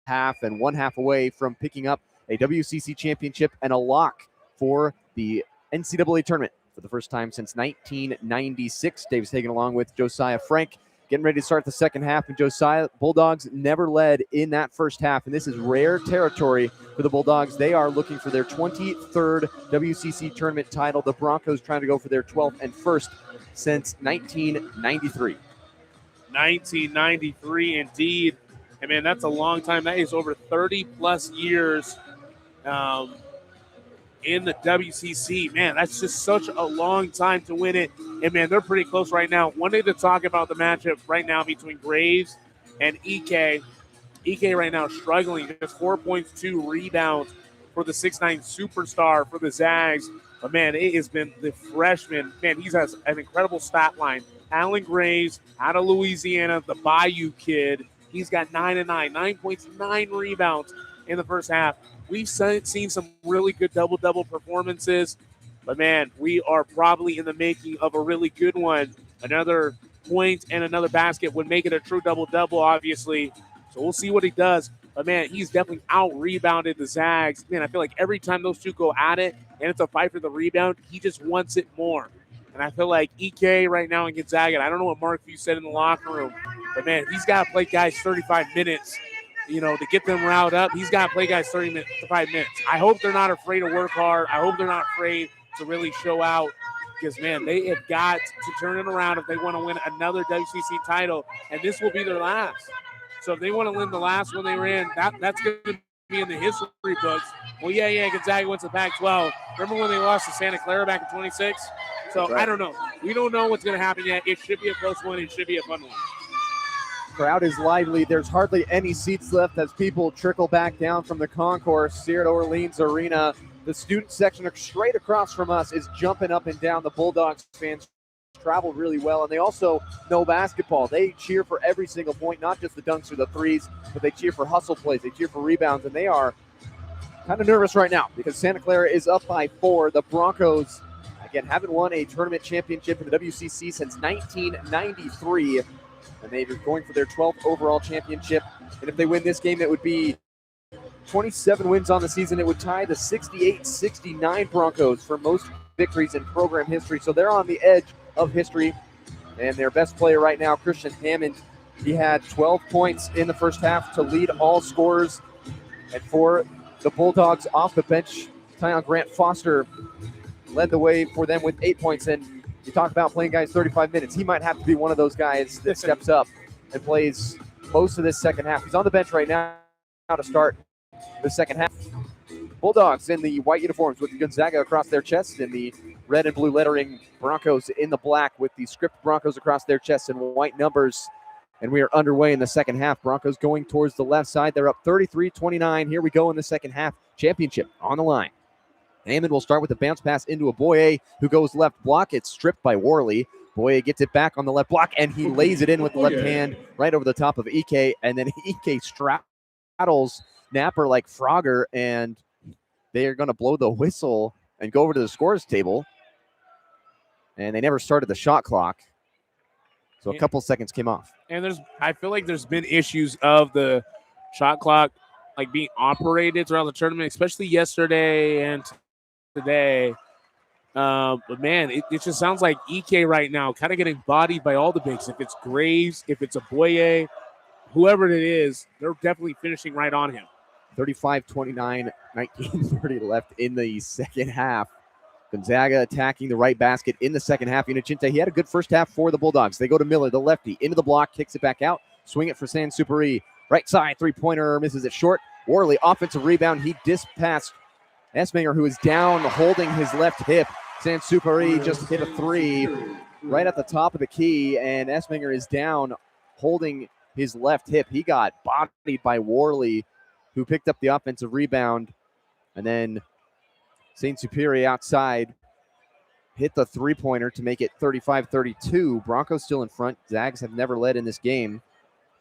half and 1 half away from picking up a WCC championship and a lock for the NCAA tournament for the first time since 1996. Dave's taken along with Josiah Frank, getting ready to start the second half. And Josiah, Bulldogs never led in that first half, and this is rare territory for the Bulldogs. They are looking for their 23rd WCC tournament title. The Broncos trying to go for their 12th and first since 1993. 1993, indeed. And, man, that's a long time. That is over 30-plus years in the WCC. Man, that's just such a long time to win it. And, man, they're pretty close right now. One day to talk about the matchup right now between Graves and EK. EK right now struggling. Just 4 points, 2 rebounds for the 6'9 superstar for the Zags. But, man, it has been the freshman. Man, he has an incredible stat line. Alan Graves out of Louisiana, the Bayou kid. He's got 9 and 9, 9 points, 9 rebounds in the first half. We've seen some really good double-double performances. But, man, we are probably in the making of a really good one. Another point and another basket would make it a true double-double, obviously. So we'll see what he does. But, man, he's definitely out-rebounded the Zags. Man, I feel like every time those two go at it and it's a fight for the rebound, he just wants it more. And I feel like EK right now in Gonzaga, I don't know what Mark Few said in the locker room, but, man, he's got to play guys 35 minutes, to get them riled up. He's got to play guys 35 minutes. I hope they're not afraid to work hard. I hope they're not afraid to really show out because, man, they have got to turn it around if they want to win another WCC title, and this will be their last. So if they want to win the last one they were in, that's going to be in the history books. Well, yeah, Gonzaga went to Pac-12. Remember when they lost to Santa Clara back in 26? So right. I don't know. We don't know what's going to happen yet. It should be a close one. It should be a fun one. Crowd is lively. There's hardly any seats left as people trickle back down from the concourse here at Orleans Arena. The student section straight across from us is jumping up and down. The Bulldogs fans travel really well, and they also know basketball. They cheer for every single point, not just the dunks or the threes, but they cheer for hustle plays. They cheer for rebounds, and they are kind of nervous right now because Santa Clara is up by 4. The Broncos, again, haven't won a tournament championship in the WCC since 1993, and they're going for their 12th overall championship. And if they win this game, it would be 27 wins on the season. It would tie the 68-69 Broncos for most victories in program history. So they're on the edge of history. And their best player right now, Christian Hammond, he had 12 points in the first half to lead all scorers. And for the Bulldogs off the bench, Tyon Grant Foster led the way for them with 8 points. And you talk about playing guys 35 minutes. He might have to be one of those guys that steps up and plays most of this second half. He's on the bench right now to start the second half. Bulldogs in the white uniforms with Gonzaga across their chest and the red and blue lettering. Broncos in the black with the script Broncos across their chests and white numbers. And we are underway in the second half. Broncos going towards the left side. They're up 33-29. Here we go in the second half. Championship on the line. Hammond will start with a bounce pass into Aboye, who goes left block. It's stripped by Worley. Boye gets it back on the left block, and he lays it in with the left hand right over the top of Ike. And then Ike straddles Napper like Frogger, and they are going to blow the whistle and go over to the scores table. And they never started the shot clock. So a couple seconds came off. And I feel like there's been issues of the shot clock like being operated throughout the tournament, especially yesterday and today. But, man, it just sounds like EK right now kind of getting bodied by all the bigs. If it's Graves, if it's Aboye, whoever it is, they're definitely finishing right on him. 35-29, 19:30 left in the second half. Gonzaga attacking the right basket in the second half. Inocente, he had a good first half for the Bulldogs. They go to Miller, the lefty, into the block, kicks it back out, swing it for San Superi. Right side, three-pointer, misses it short. Worley, offensive rebound. He dispassed Essminger, who is down, holding his left hip. San Superi just hit a three right at the top of the key, and Essminger is down, holding his left hip. He got bodied by Worley, who picked up the offensive rebound. And then St. Superi outside hit the three-pointer to make it 35-32. Broncos still in front. Zags have never led in this game.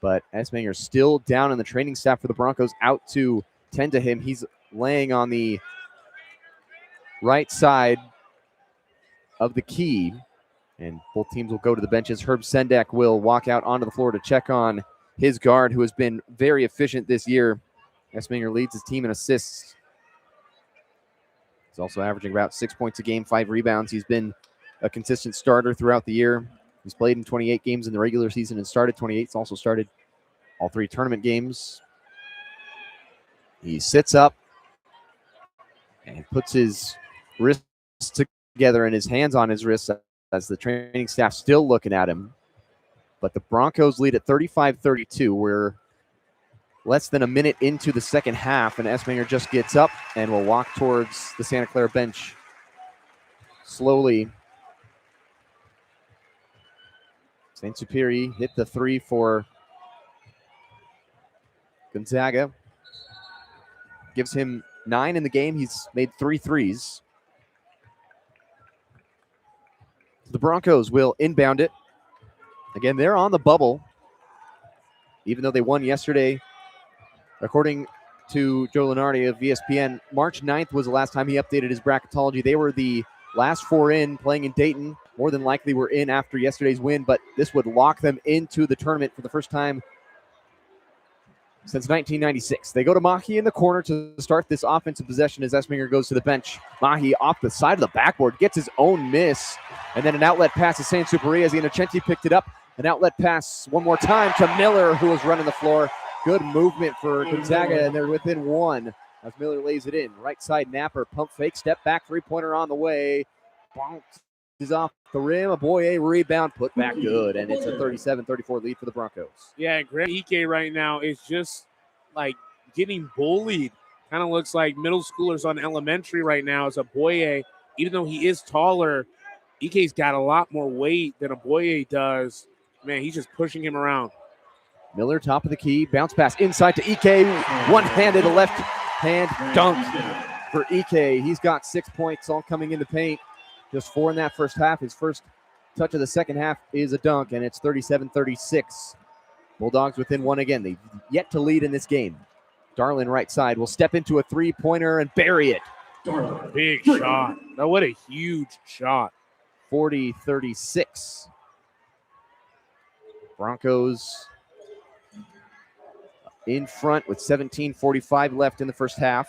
But Esminger still down, and the training staff for the Broncos out to tend to him. He's laying on the right side of the key, and both teams will go to the benches. Herb Sendak will walk out onto the floor to check on his guard, who has been very efficient this year. Esminger leads his team in assists. He's also averaging about 6 points a game, 5 rebounds. He's been a consistent starter throughout the year. He's played in 28 games in the regular season and started 28. He's also started all 3 tournament games. He sits up and puts his wrists together and his hands on his wrists as the training staff still looking at him. But the Broncos lead at 35-32. We're less than a minute into the second half, and Esminger just gets up and will walk towards the Santa Clara bench slowly. St. Superi hit the 3 for Gonzaga. Gives him 9 in the game. He's made 3 threes. The Broncos will inbound it. Again, they're on the bubble, even though they won yesterday. According to Joe Lenardi of ESPN, March 9th was the last time he updated his bracketology. They were the last 4 in, playing in Dayton. More than likely were in after yesterday's win, but this would lock them into the tournament for the first time since 1996. They go to Mahi in the corner to start this offensive possession as Esminger goes to the bench. Mahi off the side of the backboard, gets his own miss, and then an outlet pass to St. Superi as Innocenti picked it up. An outlet pass one more time to Miller, who was running the floor. Good movement for Gonzaga, and they're within 1 as Miller lays it in. Right side Napper, pump fake, step back, three-pointer on the way. Bounces off the rim. A Boye rebound, put back good, and it's a 37-34 lead for the Broncos. Yeah, Grant Ike right now is just like getting bullied. Kind of looks like middle schoolers on elementary right now as a Boye. Even though he is taller, Ike's got a lot more weight than a Boye does. Man, he's just pushing him around. Miller, top of the key, bounce pass inside to Ike. One-handed, a left hand dunk for Ike. He's got 6 points all coming into paint. Just 4 in that first half. His first touch of the second half is a dunk, and it's 37-36. Bulldogs within 1 again. They've yet to lead in this game. Darlin, right side, will step into a three-pointer and bury it. Big shot. Now, what a huge shot. 40-36. Broncos in front with 17:45 left in the first half.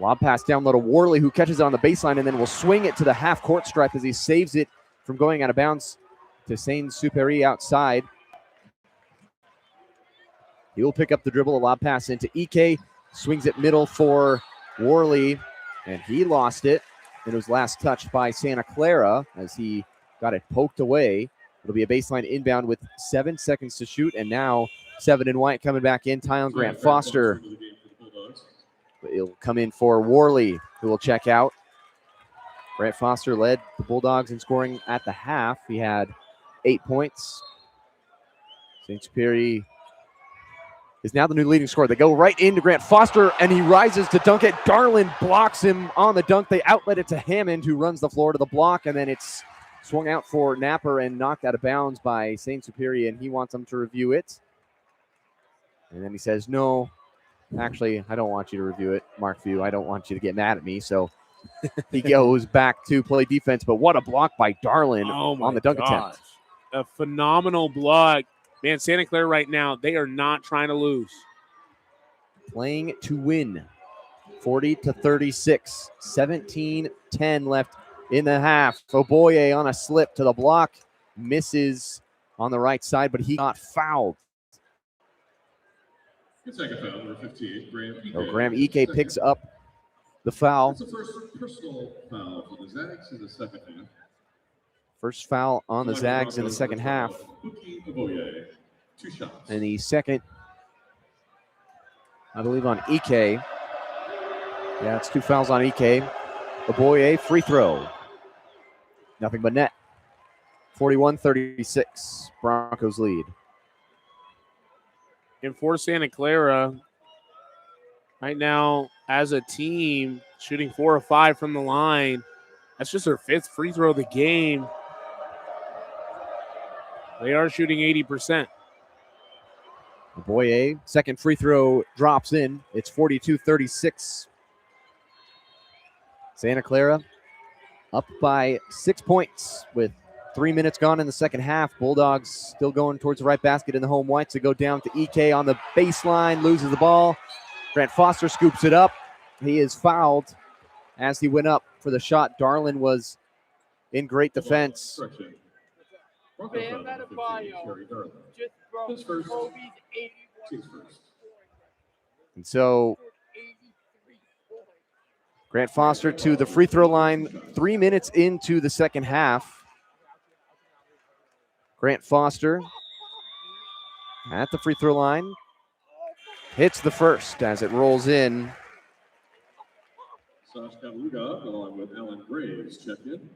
Lob pass down low to Worley, who catches it on the baseline and then will swing it to the half-court stripe as he saves it from going out of bounds to St. Superi outside. He will pick up the dribble, a lob pass into Ike, swings it middle for Worley, and he lost it. It was last touched by Santa Clara as he got it poked away. It'll be a baseline inbound with 7 seconds to shoot, and now 7 and White coming back in. Tylen Grant Foster. It'll come in for Worley, who will check out. Grant Foster led the Bulldogs in scoring at the half. He had 8 points. St. Superi is now the new leading scorer. They go right into Grant Foster, and he rises to dunk it. Darlin blocks him on the dunk. They outlet it to Hammond, who runs the floor to the block, and then it's swung out for Napper and knocked out of bounds by St. Superi, and he wants them to review it. And then he says, no, actually, I don't want you to review it, Mark Few. I don't want you to get mad at me. So he goes back to play defense, but what a block by Darlin on the dunk attempt. A phenomenal block. Man, Santa Clara right now, they are not trying to lose. Playing to win, 40-36, 17-10 left in the half. Oboye on a slip to the block, misses on the right side, but he got fouled. Second foul, number 58, Graham Ike. So Graham Ike picks up the foul. That's the first personal foul for the Zags in the second half. First foul on the Zags in the second half. Oboye, 2 shots. And the second, I believe, on Ike. Yeah, it's 2 fouls on Ike. Oboye, free throw. Nothing but net. 41-36. Broncos lead. And for Santa Clara, right now, as a team, shooting 4 of 5 from the line. That's just their 5th free throw of the game. They are shooting 80%. Boye, second free throw drops in. It's 42-36. Santa Clara up by 6 points with 3 minutes gone in the second half. Bulldogs still going towards the right basket in the home whites. They go down to EK on the baseline, loses the ball. Grant Foster scoops it up. He is fouled as he went up for the shot. Darlin was in great defense. And so Grant Foster to the free throw line 3 minutes into the second half. Grant Foster at the free throw line. Hits the first as it rolls in. Sasha Kaluga, along with Alan Graves, check in.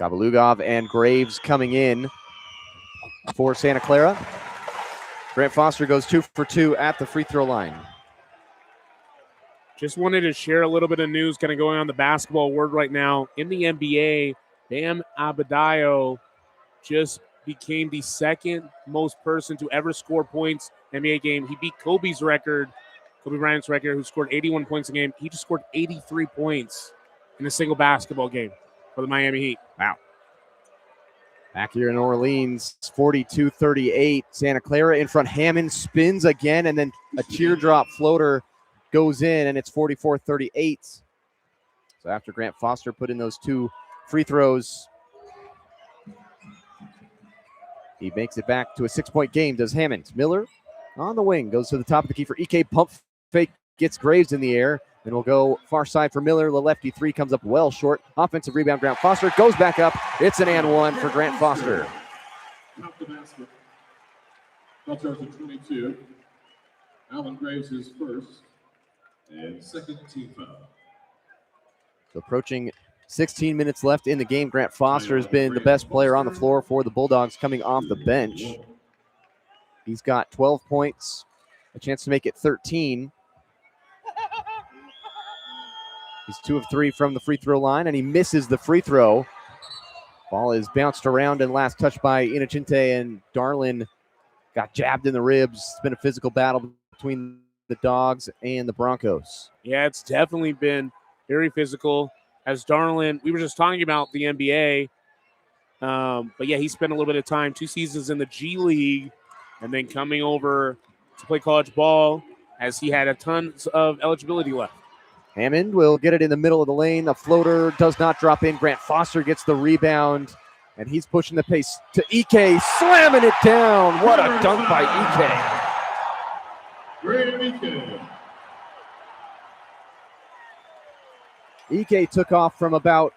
Gabalugov and Graves coming in for Santa Clara. Grant Foster goes 2 for 2 at the free throw line. Just wanted to share a little bit of news kind of going on the basketball world right now. In the NBA, Bam Adebayo just became the second most person to ever score points in an NBA game. He beat Kobe Bryant's record, who scored 81 points a game. He just scored 83 points in a single basketball game for the Miami Heat. Wow. Back here in Orleans, 42-38. Santa Clara in front. Hammond spins again, and then a teardrop floater goes in, and it's 44-38. So after Grant Foster put in those 2 free throws, he makes it back to a 6-point game, does Hammond. Miller on the wing, goes to the top of the key for EK. Pump fake, gets Graves in the air. Then we'll go far side for Miller. The lefty 3 comes up well short. Offensive rebound, Grant Foster goes back up. It's an and one for Grant Foster. Top the basket. Foul charge at 22. Alan Graves is first. And second team foul. So approaching 16 minutes left in the game. Grant Foster has been the best player on the floor for the Bulldogs coming off the bench. He's got 12 points, a chance to make it 13. He's 2 of 3 from the free throw line, and he misses the free throw. Ball is bounced around and last touched by Inocente, and Darlin got jabbed in the ribs. It's been a physical battle between the Dogs and the Broncos. Yeah, it's definitely been very physical. As Darlin, we were just talking about the NBA, but yeah, he spent a little bit of time, 2 seasons in the G League, and then coming over to play college ball as he had a ton of eligibility left. Hammond will get it in the middle of the lane. The floater does not drop in. Grant Foster gets the rebound, and he's pushing the pace to EK, slamming it down. What a dunk by EK. Great EK. EK took off from about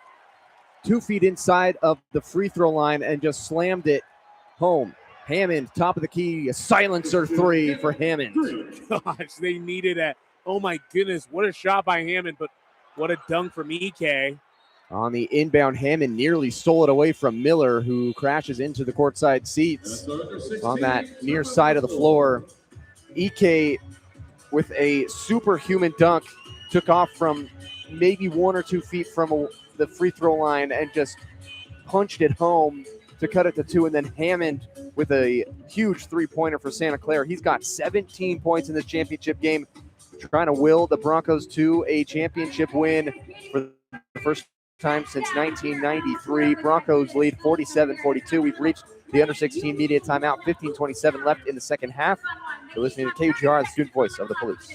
2 feet inside of the free throw line and just slammed it home. Hammond, top of the key, a silencer 3 for Hammond. Gosh, they needed it. Oh my goodness, what a shot by Hammond, but what a dunk from EK. On the inbound, Hammond nearly stole it away from Miller, who crashes into the courtside seats on that near side of the floor. EK with a superhuman dunk, took off from maybe 1 or 2 feet from the free throw line and just punched it home to cut it to 2. And then Hammond with a huge 3-pointer for Santa Clara. He's got 17 points in this championship game, trying to will the Broncos to a championship win for the first time since 1993. Broncos lead 47-42. We've reached the under-16 media timeout. 15:27 left in the second half. You're listening to KUGR, the student voice of the Palouse.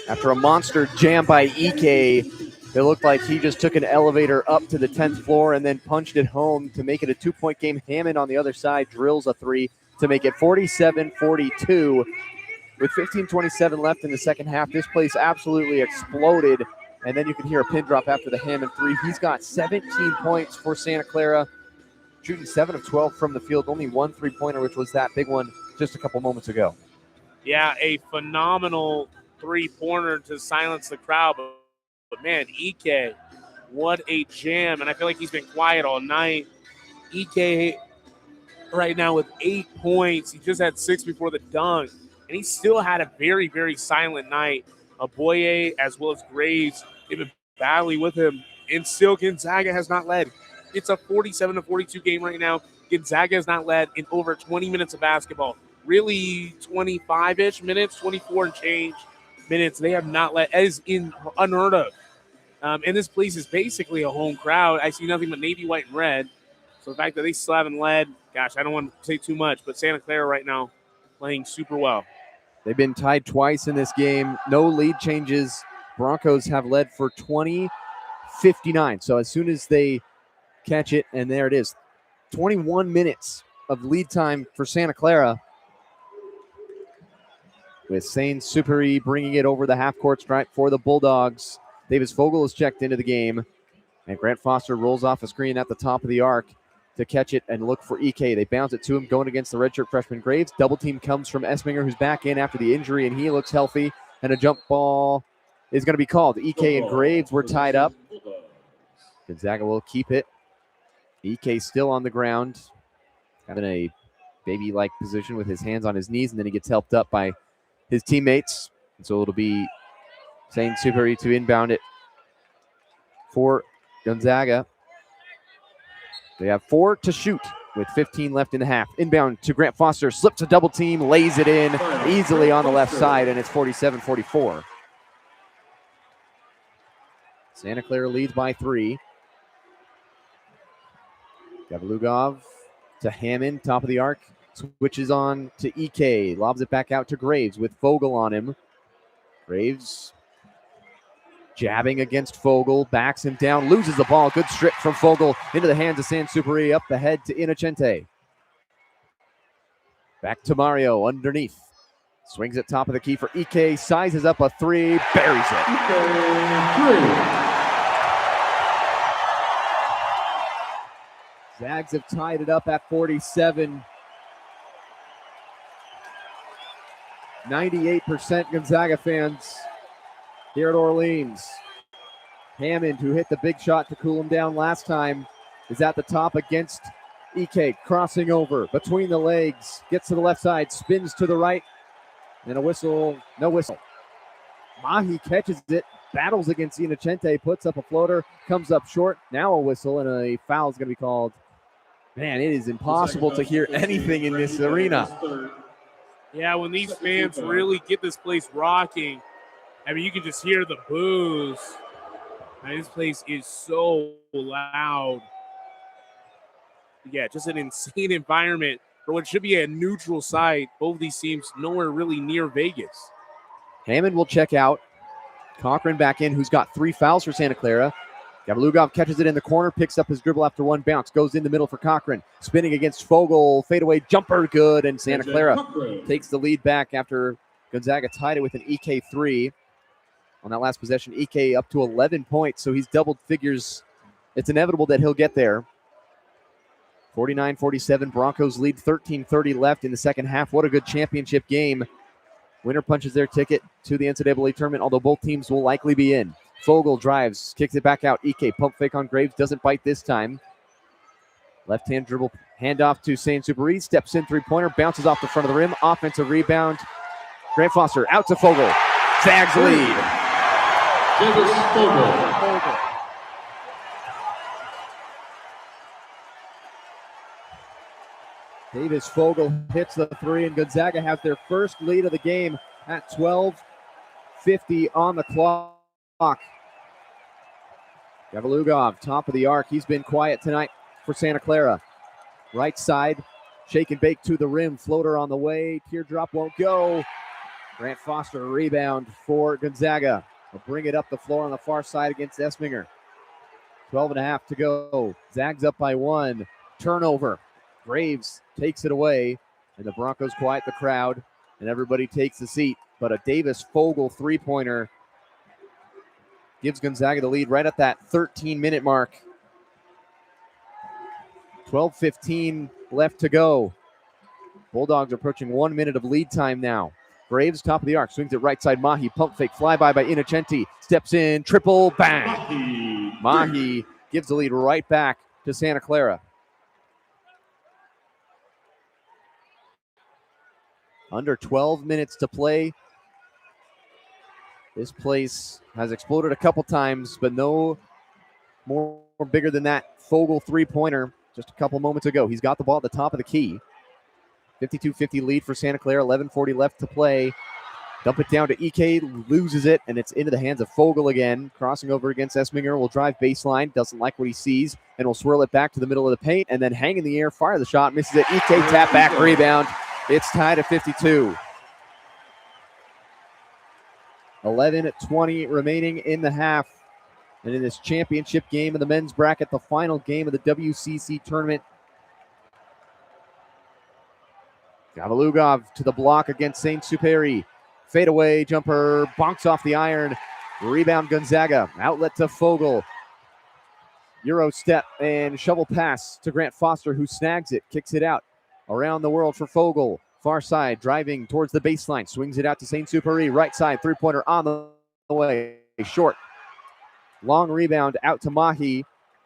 After a monster jam by Ike, it looked like he just took an elevator up to the 10th floor and then punched it home to make it a 2-point game. Hammond on the other side drills a three to make it 47-42. With 15:27 left in the second half, this place absolutely exploded. And then you can hear a pin drop after the Hammond three. He's got 17 points for Santa Clara, shooting 7 of 12 from the field. Only one three-pointer, which was that big one just a couple moments ago. Yeah, a phenomenal three-pointer to silence the crowd. But man, Ike, what a jam. And I feel like he's been quiet all night. Ike right now with 8 points. He just had 6 before the dunk. And he still had a very, very silent night. Aboye as well as Graves, they've been battling with him. And still Gonzaga has not led. It's a 47-42 game right now. Gonzaga has not led in over 20 minutes of basketball. Really 25-ish minutes, 24 and change minutes. They have not led. That is unheard of. And this place is basically a home crowd. I see nothing but navy, white, and red. So the fact that they still haven't led, gosh, I don't want to say too much, but Santa Clara right now playing super well. They've been tied twice in this game. No lead changes. Broncos have led for 20-59. So as soon as they catch it, and there it is. 21 minutes of lead time for Santa Clara. With Saint Superi bringing it over the half-court stripe for the Bulldogs. Davis Vogel is checked into the game. And Grant Foster rolls off a screen at the top of the arc to catch it and look for Ike. They bounce it to him going against the redshirt freshman Graves. Double team comes from Esminger, who's back in after the injury, and he looks healthy. And a jump ball is going to be called. Ike and Graves were tied up. Gonzaga will keep it. Ike still on the ground. Kind of in a baby-like position with his hands on his knees, and then he gets helped up by his teammates. And so it'll be Saint Superi to inbound it for Gonzaga. They have 4 to shoot with 15 left in the half. Inbound to Grant Foster, slips a double team, lays it in easily on the left side, and it's 47-44. Santa Clara leads by 3. Gavlugov to Hammond, top of the arc. Switches on to Ike, lobs it back out to Graves with Vogel on him. Graves jabbing against Vogel, backs him down, loses the ball. Good strip from Vogel into the hands of San Superi, up ahead to Innocente. Back to Mario underneath. Swings it top of the key for Ike, sizes up a three, buries it. Zags have tied it up at 47. 98% Gonzaga fans here at Orleans. Hammond, who hit the big shot to cool him down last time, is at the top against Ike, crossing over between the legs, gets to the left side, spins to the right, and a whistle, no whistle. Mahi catches it, battles against Innocente, puts up a floater, comes up short, now a whistle, and a foul is going to be called. Man, it is impossible to hear anything in this arena. Yeah, when these fans really get this place rocking, I mean, you can just hear the boos. I mean, this place is so loud. Yeah, just an insane environment for what should be a neutral site. Both of these teams nowhere really near Vegas. Hammond will check out. Cochran back in, who's got 3 fouls for Santa Clara. Gavlugov catches it in the corner, picks up his dribble after one bounce, goes in the middle for Cochran. Spinning against Vogel, fadeaway jumper, good, and Santa Clara takes the lead back after Gonzaga tied it with an Ike 3. On that last possession, Ike up to 11 points, so he's doubled figures. It's inevitable that he'll get there. 49-47, Broncos lead, 13:30 left in the second half. What a good championship game. Winner punches their ticket to the NCAA tournament, although both teams will likely be in. Vogel drives, kicks it back out. Ike, pump fake on Graves, doesn't bite this time. Left-hand dribble, handoff to Saint Superi, steps in three-pointer, bounces off the front of the rim, offensive rebound. Grant Foster out to Vogel. Zags lead. Davis Vogel hits the three, and Gonzaga has their first lead of the game at 12:50 on the clock. Gavlugov, top of the arc. He's been quiet tonight for Santa Clara. Right side, shake and bake to the rim. Floater on the way. Teardrop won't go. Grant Foster, rebound for Gonzaga. Will bring it up the floor on the far side against Esminger. 12.5 to go. Zags up by 1. Turnover. Graves takes it away, and the Broncos quiet the crowd, and everybody takes a seat. But a Davis-Fogel three-pointer gives Gonzaga the lead right at that 13-minute mark. 12:15 left to go. Bulldogs approaching 1 minute of lead time now. Graves, top of the arc, swings it right side. Mahi, pump fake, flyby by Innocenti. Steps in, triple, bang. Mahi gives the lead right back to Santa Clara. Under 12 minutes to play. This place has exploded a couple times, but no more bigger than that Fogel three-pointer just a couple moments ago. He's got the ball at the top of the key. 52-50 lead for Santa Clara, 11:40 left to play. Dump it down to EK, loses it, and it's into the hands of Fogel again. Crossing over against Esminger, will drive baseline, doesn't like what he sees, and will swirl it back to the middle of the paint, and then hang in the air, fire the shot, misses it. EK tap back, rebound. It's tied at 52. 11:20 remaining in the half. And in this championship game of the men's bracket, the final game of the WCC tournament, Gavalugov to the block against St. Superi. Fadeaway jumper, bonks off the iron. Rebound Gonzaga. Outlet to Fogel. Euro step and shovel pass to Grant Foster, who snags it, kicks it out. Around the world for Fogel. Far side, driving towards the baseline. Swings it out to St. Superi. Right side, three-pointer on the way. Short. Long rebound out to Mahi.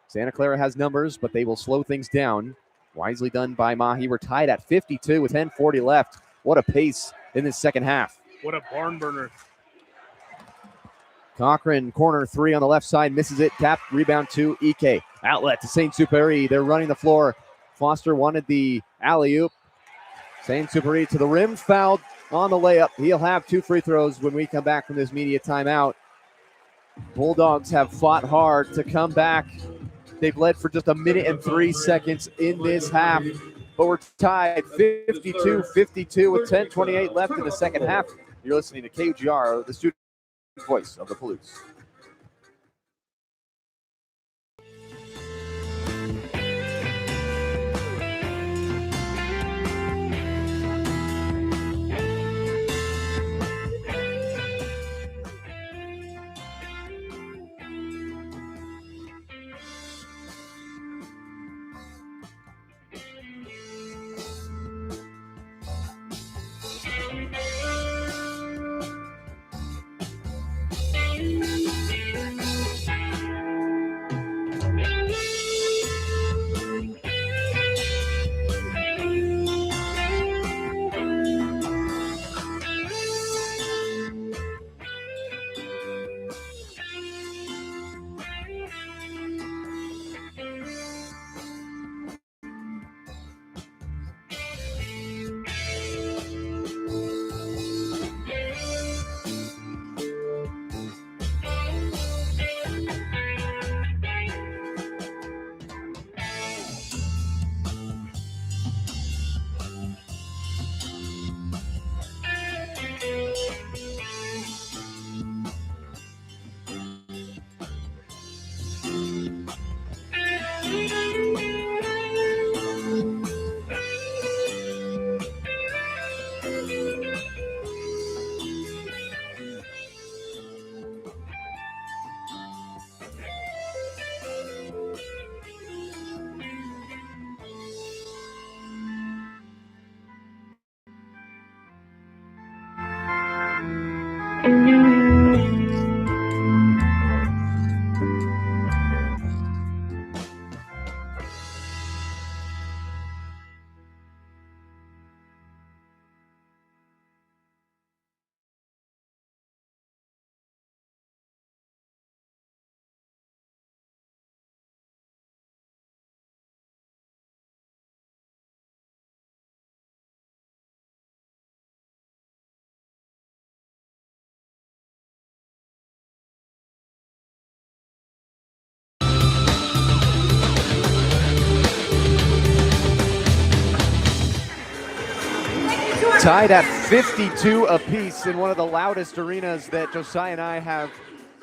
Santa Clara has numbers, but they will slow things down. Wisely done by Mahi. We're tied at 52 with 10:40 left. What a pace in this second half. What a barn burner. Cochran, corner three on the left side, misses it. Tap, rebound to EK. Outlet to St. Superi. They're running the floor. Foster wanted the alley-oop. St. Superi to the rim, fouled on the layup. He'll have 2 free throws when we come back from this media timeout. Bulldogs have fought hard to come back. They've led for just 1 minute and 3 seconds in this half, but we're tied 52-52 with 10:28 left in the second half. You're listening to KUGR, the student voice of the Palouse. Tied at 52 apiece in one of the loudest arenas that Josiah and I have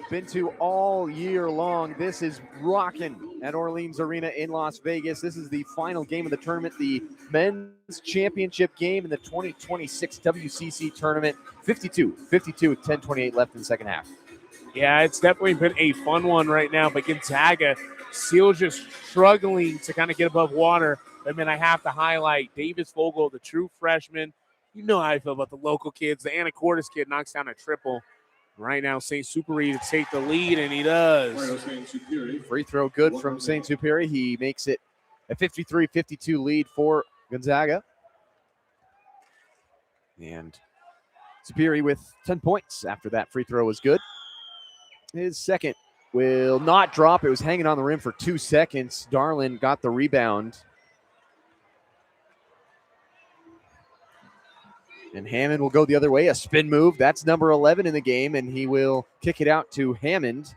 been to all year long. This is rocking at Orleans Arena in Las Vegas. This is the final game of the tournament, the men's championship game in the 2026 WCC tournament. 52 with 10:28 left in the second half. Yeah, it's definitely been a fun one right now, but Gonzaga still just struggling to kind of get above water. I mean, I have to highlight Davis Vogel, the true freshman. You know how I feel about the local kids. The Anacortes kid knocks down a triple. Right now, St. Superi to take the lead, and he does. Free throw good from St. Superi. He makes it a 53-52 lead for Gonzaga. And Superi with 10 points after that free throw was good. His second will not drop. It was hanging on the rim for 2 seconds. Darlin got the rebound. And Hammond will go the other way, a spin move. That's number 11 in the game, and he will kick it out to Hammond.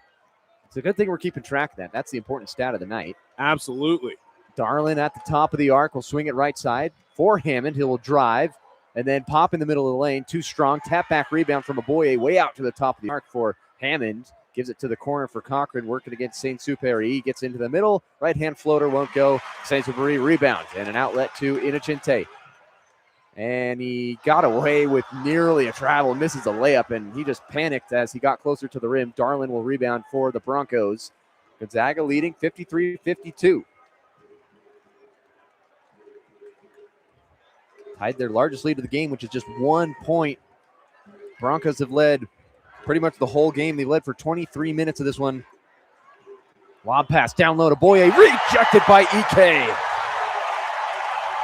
It's a good thing we're keeping track of that. That's the important stat of the night. Absolutely. Darlin at the top of the arc will swing it right side for Hammond. He will drive and then pop in the middle of the lane. Too strong. Tap back rebound from Aboye way out to the top of the arc for Hammond. Gives it to the corner for Cochran, working against St. Superi. He gets into the middle. Right-hand floater won't go. St. Superi rebound and an outlet to Inocente. And he got away with nearly a travel, misses a layup, and he just panicked as he got closer to the rim. Darlin will rebound for the Broncos. Gonzaga leading 53-52. Tied their largest lead of the game, which is just 1 point. Broncos have led pretty much the whole game. They led for 23 minutes of this one. Lob pass down low to Boye, rejected by EK.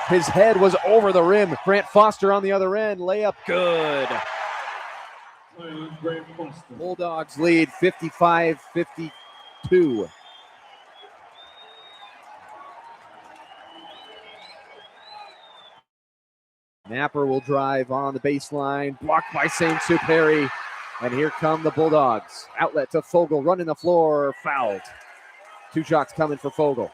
His head was over the rim. Grant Foster on the other end. Layup good. Bulldogs lead 55-52. Napper will drive on the baseline. Blocked by St. Superi. And here come the Bulldogs. Outlet to Fogel. Running the floor. Fouled. 2 shots coming for Fogel.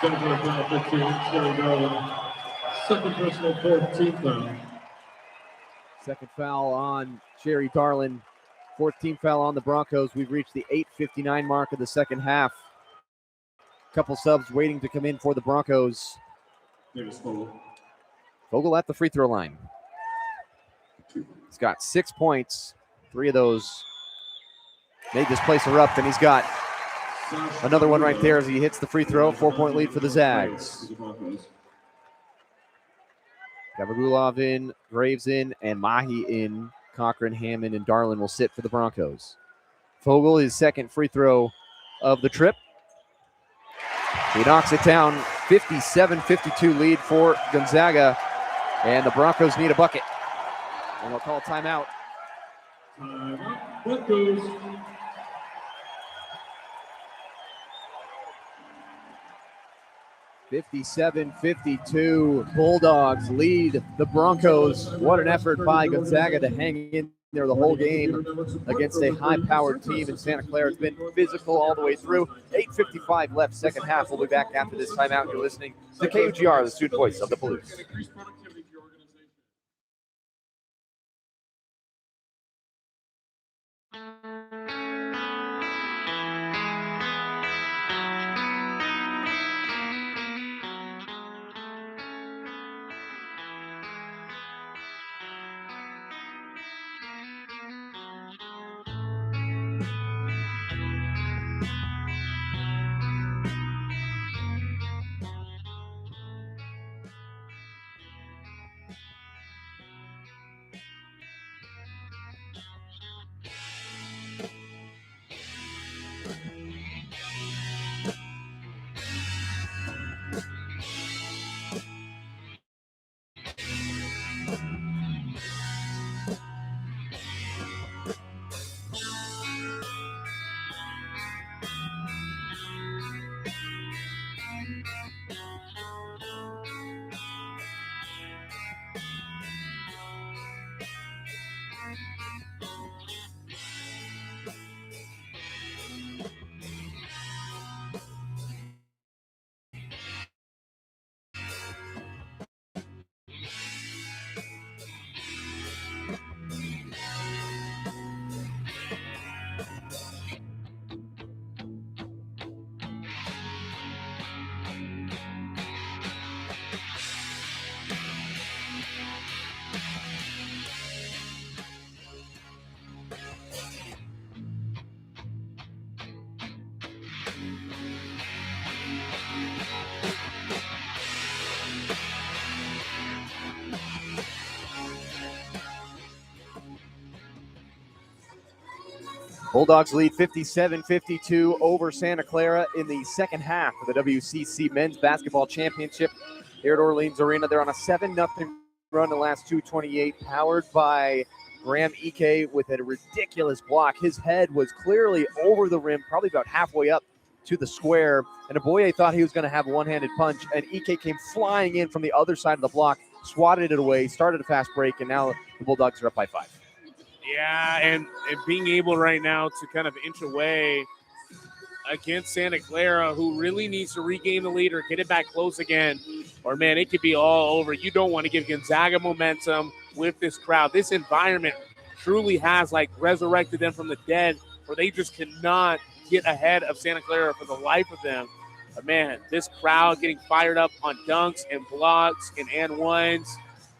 Second foul, 15, Terry Darwin. Second personal, 4th team foul. Second foul on Jerry Darlin. 4th team foul on the Broncos. We've reached the 8:59 mark of the second half. Couple subs waiting to come in for the Broncos. Davis Vogel. Vogel at the free throw line. He's got 6 points. 3 of those made this place erupt, and he's got another one right there as he hits the free throw. 4-point lead for the Zags. Gavagulov in, Graves in, and Mahi in. Cochran, Hammond, and Darlin will sit for the Broncos. Vogel, his second free throw of the trip. He knocks it down. 57-52 lead for Gonzaga. And the Broncos need a bucket. And they'll call timeout. Broncos. 57-52. Bulldogs lead the Broncos. What an effort by Gonzaga to hang in there the whole game against a high-powered team in Santa Clara. It's been physical all the way through. 8:55 left, second half. We'll be back after this timeout. You're listening to KUGR, the student voice of the Blues. Bulldogs lead 57-52 over Santa Clara in the second half of the WCC Men's Basketball Championship here at Orleans Arena. They're on a 7-0 run the last 2:28, powered by Graham Ike with a ridiculous block. His head was clearly over the rim, probably about halfway up to the square, and Aboye thought he was going to have a one-handed punch, and Ike came flying in from the other side of the block, swatted it away, started a fast break, and now the Bulldogs are up by 5. Yeah, and being able right now to kind of inch away against Santa Clara, who really needs to regain the lead or get it back close again, or, man, it could be all over. You don't want to give Gonzaga momentum with this crowd. This environment truly has, like, resurrected them from the dead, where they just cannot get ahead of Santa Clara for the life of them. But, man, this crowd getting fired up on dunks and blocks and ones.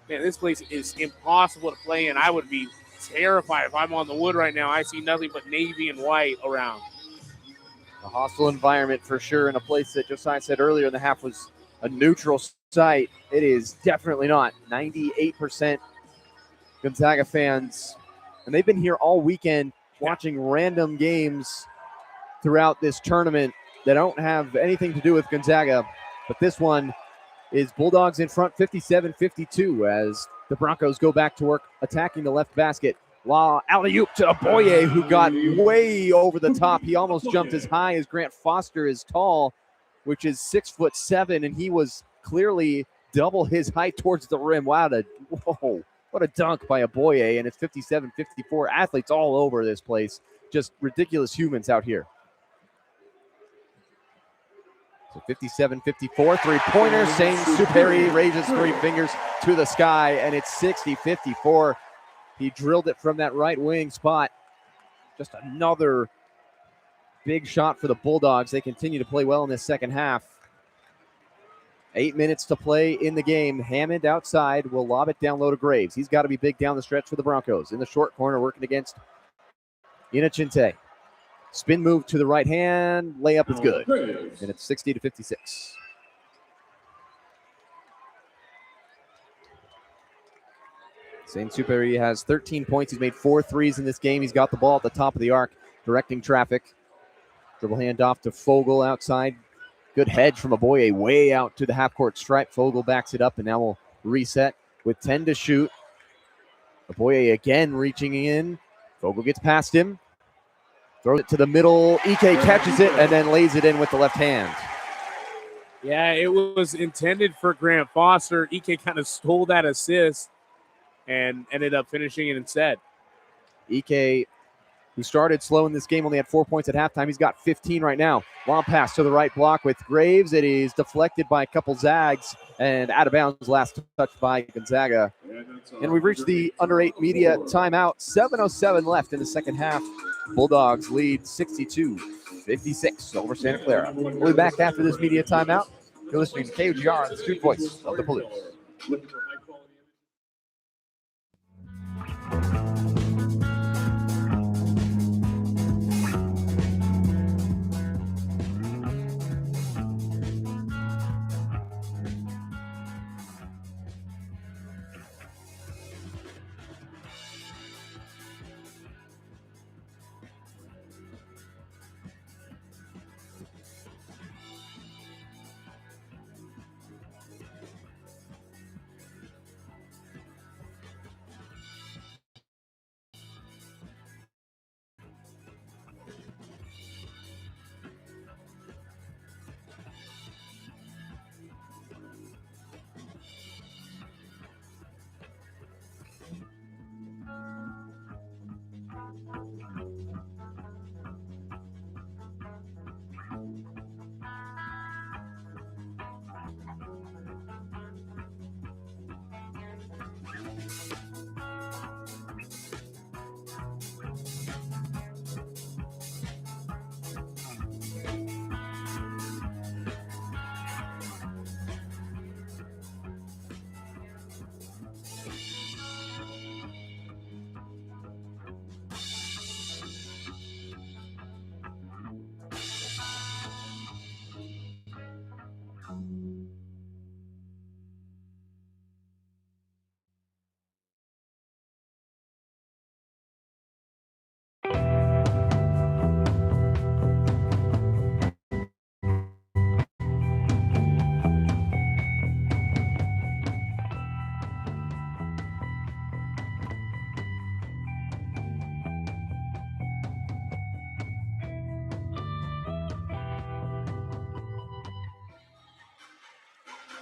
Man, this place is impossible to play in. I would be terrified if I'm on the wood right now. I see nothing but navy and white around. A hostile environment for sure, in a place that Josiah said earlier in the half was a neutral site. It is definitely not. 98% Gonzaga fans, and they've been here all weekend watching random games throughout this tournament that don't have anything to do with Gonzaga, but this one is Bulldogs in front 57-52 as the Broncos go back to work attacking the left basket. Alley-oop to Aboye, who got way over the top. He almost jumped as high as Grant Foster is tall, which is 6'7", and he was clearly double his height towards the rim. Wow, what a dunk by Aboye, and it's 57-54. Athletes all over this place. Just ridiculous humans out here. So 57-54, three-pointer. Saint Superi raises 3 fingers to the sky, and it's 60-54. He drilled it from that right wing spot. Just another big shot for the Bulldogs. They continue to play well in this second half. 8 minutes to play in the game. Hammond outside will lob it down low to Graves. He's got to be big down the stretch for the Broncos. In the short corner, working against Inachinte. Spin move to the right hand. Layup is good. And it's 60-56. Saint Superi has 13 points. He's made 4 threes in this game. He's got the ball at the top of the arc, directing traffic. Dribble handoff to Fogel outside. Good hedge from Aboye way out to the half-court stripe. Fogel backs it up, and now we'll reset with 10 to shoot. Aboye again reaching in. Fogel gets past him. Throws it to the middle. Ike catches it and then lays it in with the left hand. Yeah, it was intended for Grant Foster. Ike kind of stole that assist and ended up finishing it instead. Ike, who started slow in this game, only had 4 points at halftime. He's got 15 right now. Long pass to the right block with Graves. It is deflected by a couple zags and out of bounds. Last touch by Gonzaga. And we've reached the under 8 media timeout. 7:07 left in the second half. Bulldogs lead 62-56 over Santa Clara. We'll be back after this media timeout. You're listening to KUGR, the student voice of the Palouse.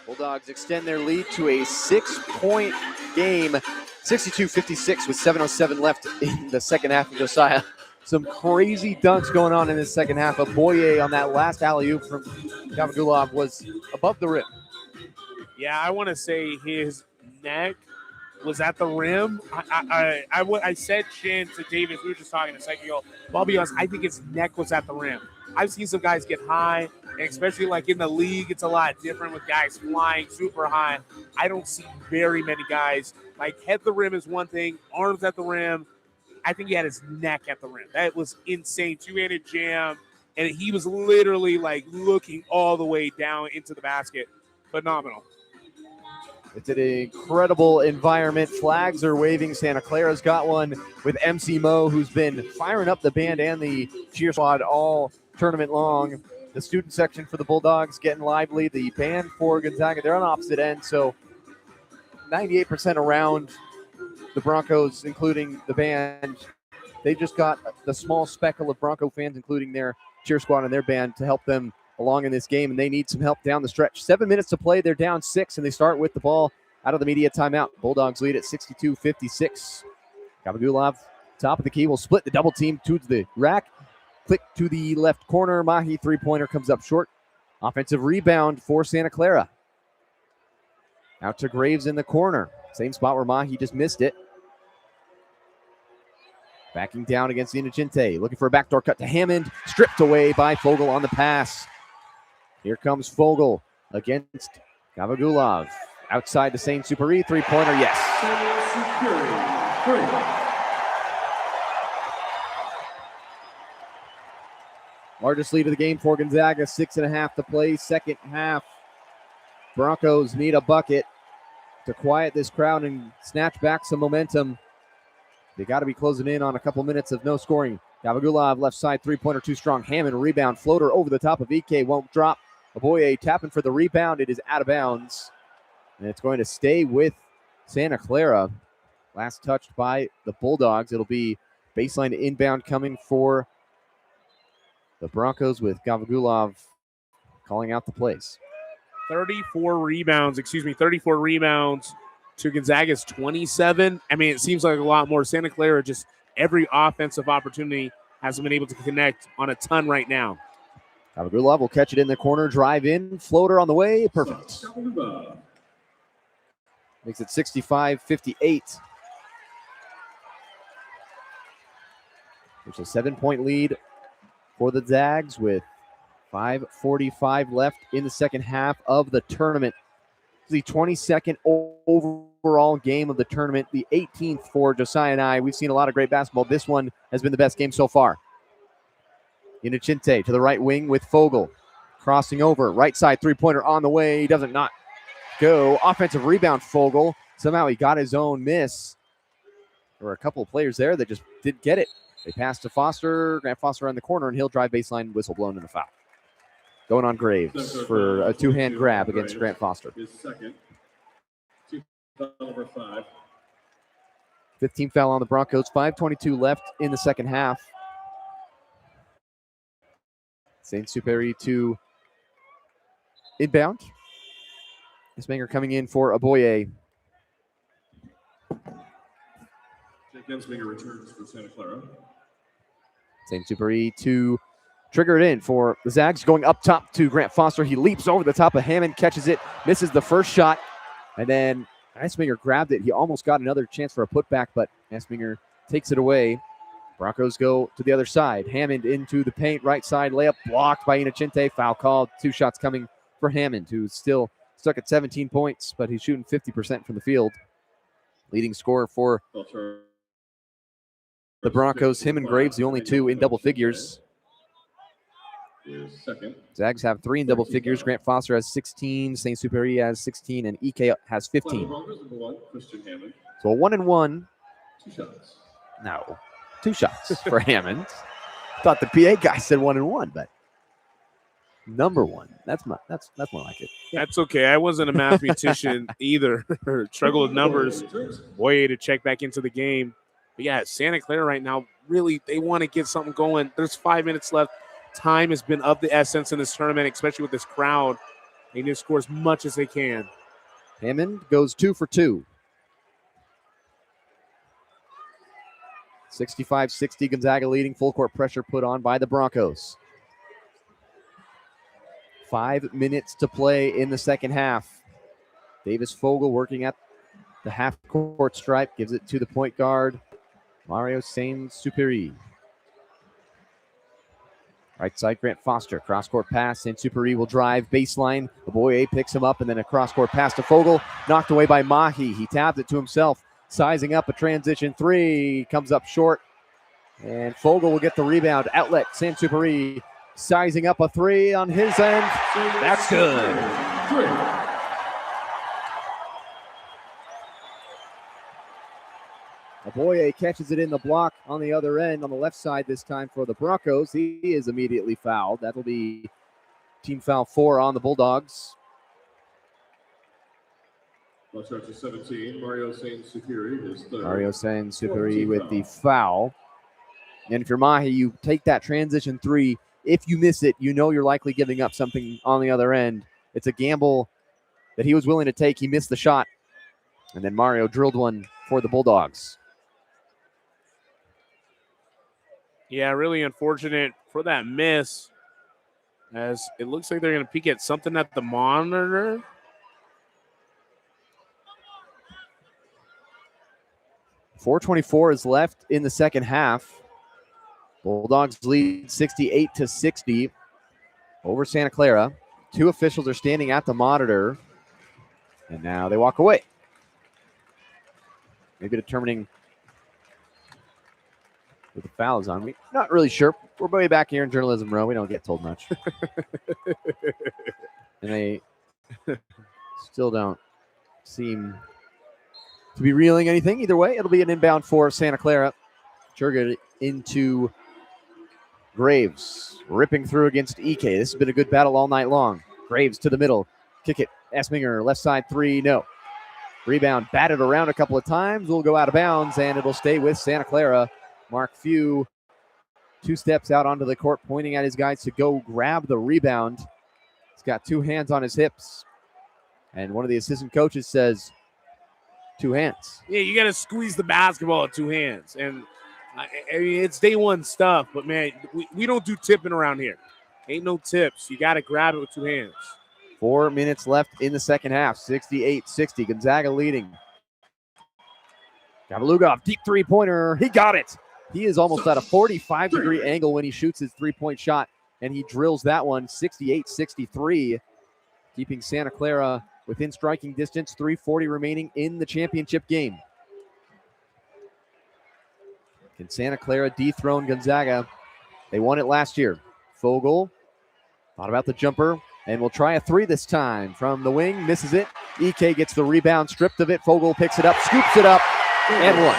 Bulldogs extend their lead to a 6-point game, 62-56 with 7:07 left in the second half of Josiah. Some crazy dunks going on in the second half. A Boye on that last alley-oop from Gavagulov was above the rim. Yeah, I want to say his neck was at the rim. I said chin to Davis. We were just talking a second ago. But I'll be honest, I think his neck was at the rim. I've seen some guys get high, and especially like in the league, it's a lot different with guys flying super high. I don't see very many guys. Like head the rim is one thing, arms at the rim. I think he had his neck at the rim. That was insane. Two-handed jam, and he was literally like looking all the way down into the basket. Phenomenal. It's an incredible environment. Flags are waving. Santa Clara's got one with MC Mo, who's been firing up the band and the cheer squad all tournament long. The student section for the Bulldogs getting lively. The band for Gonzaga, they're on opposite ends, so 98% around the Broncos, including the band. They just got the small speckle of Bronco fans, including their cheer squad and their band, to help them along in this game, and they need some help down the stretch. 7 minutes to play. They're down 6, and they start with the ball out of the media timeout. Bulldogs lead at 62-56. Gavagulov, top of the key, will split the double team to the rack. Click to the left corner. Mahi three-pointer comes up short. Offensive rebound for Santa Clara. Out to Graves in the corner. Same spot where Mahi just missed it. Backing down against Inocente. Looking for a backdoor cut to Hammond. Stripped away by Fogel on the pass. Here comes Fogel against Gavagulov. Outside the St. Superi, three-pointer, yes. Largest lead of the game for Gonzaga, 6.5 to play. Second half, Broncos need a bucket to quiet this crowd and snatch back some momentum. They got to be closing in on a couple minutes of no scoring. Gavagulov left side, three-pointer too strong. Hammond rebound, floater over the top of EK, won't drop. Aboye tapping for the rebound. It is out of bounds, and it's going to stay with Santa Clara. Last touched by the Bulldogs. It'll be baseline inbound coming for the Broncos with Gavagulov calling out the plays. 34 rebounds to Gonzaga's 27. I mean, it seems like a lot more. Santa Clara, just every offensive opportunity hasn't been able to connect on a ton right now. Gavagulov will catch it in the corner, drive in, floater on the way, perfect. Makes it 65-58. There's a 7-point lead for the Zags with 5:45 left in the second half of the tournament. The 22nd overall game of the tournament, the 18th for Josiah and I. We've seen a lot of great basketball. This one has been the best game so far. Inocente to the right wing with Fogel. Crossing over, right side three-pointer on the way. He doesn't not go. Offensive rebound, Fogel. Somehow he got his own miss. There were a couple of players there that just didn't get it. They pass to Foster. Grant Foster on the corner, and he'll drive baseline, whistle blown, and a foul. Going on Graves for a two-hand grab against Grant Foster. His second. Foul number 5. 15th foul on the Broncos. 5:22 left in the second half. St. Superi to inbound. Ismanger coming in for Aboye. Jake Ensminger returns for Santa Clara. St. Superi to trigger it in for the Zags. Going up top to Grant Foster. He leaps over the top of Hammond, catches it, misses the first shot, and then Ismanger grabbed it. He almost got another chance for a putback, but Ismanger takes it away. Broncos go to the other side. Hammond into the paint, right side layup, blocked by Inocente. Foul called. 2 shots coming for Hammond, who's still stuck at 17 points, but he's shooting 50% from the field. Leading scorer for the Broncos, him and Graves, the only 2 in double figures. Second. Zags have 3 in double figures. Grant Foster has 16, St. Superi has 16, and EK has 15. So a 1-and-1. 2 shots. No. 2 shots for Hammond. Thought the PA guy said 1-and-1, but number 1. That's more like it. That's okay. I wasn't a mathematician either. Struggle with numbers. Boy, to check back into the game. But yeah, Santa Clara right now, really, they want to get something going. There's 5 minutes left. Time has been of the essence in this tournament, especially with this crowd. They need to score as much as they can. Hammond goes 2 for 2. 65-60, Gonzaga leading. Full court pressure put on by the Broncos. 5 minutes to play in the second half. Davis Fogel working at the half-court stripe. Gives it to the point guard, Mario Saint-Superi. Right side, Grant Foster. Cross-court pass. Saint-Superi will drive baseline. Aboye picks him up, and then a cross-court pass to Fogel. Knocked away by Mahi. He tabbed it to himself. Sizing up a transition three. Comes up short. And Fogel will get the rebound. Outlet. Saint-Superi sizing up a three on his end. That's good. Aboye catches it in the block on the other end, on the left side this time for the Broncos. He is immediately fouled. That'll be team foul 4 on the Bulldogs. Ball starts at 17. Mario Saint-Superi, his third. Mario Saint-Superi with the foul. And if you're Mahi, you take that transition three. If you miss it, you know you're likely giving up something on the other end. It's a gamble that he was willing to take. He missed the shot. And then Mario drilled one for the Bulldogs. Yeah, really unfortunate for that miss, as it looks like they're going to peek at something at the monitor. .424 is left in the second half. Bulldogs lead 68-60 over Santa Clara. 2 officials are standing at the monitor, and now they walk away. Maybe determining what the foul is on. We're not really sure. We're way back here in journalism row. We don't get told much. And they still don't seem to be reeling anything. Either way, it'll be an inbound for Santa Clara. Jurgen into Graves, ripping through against Ike. This has been a good battle all night long. Graves to the middle. Kick it. Esminger, left side three, no. Rebound batted around a couple of times. Will go out of bounds, and it'll stay with Santa Clara. Mark Few 2 steps out onto the court, pointing at his guys to go grab the rebound. He's got 2 hands on his hips. And one of the assistant coaches says, 2 hands. Yeah, you got to squeeze the basketball with 2 hands. And I mean, it's day one stuff, but man, we don't do tipping around here. Ain't no tips. You got to grab it with 2 hands. 4 minutes left in the second half. 68-60. Gonzaga leading. Gavalugov, deep three-pointer. He got it. He is almost at a 45-degree angle when he shoots his three-point shot, and he drills that one. 68-63, keeping Santa Clara within striking distance. 3:40 remaining in the championship game. Can Santa Clara dethrone Gonzaga? They won it last year. Fogel thought about the jumper and will try a 3 this time from the wing. Misses it. Ike gets the rebound, stripped of it. Fogel picks it up, scoops it up, and one.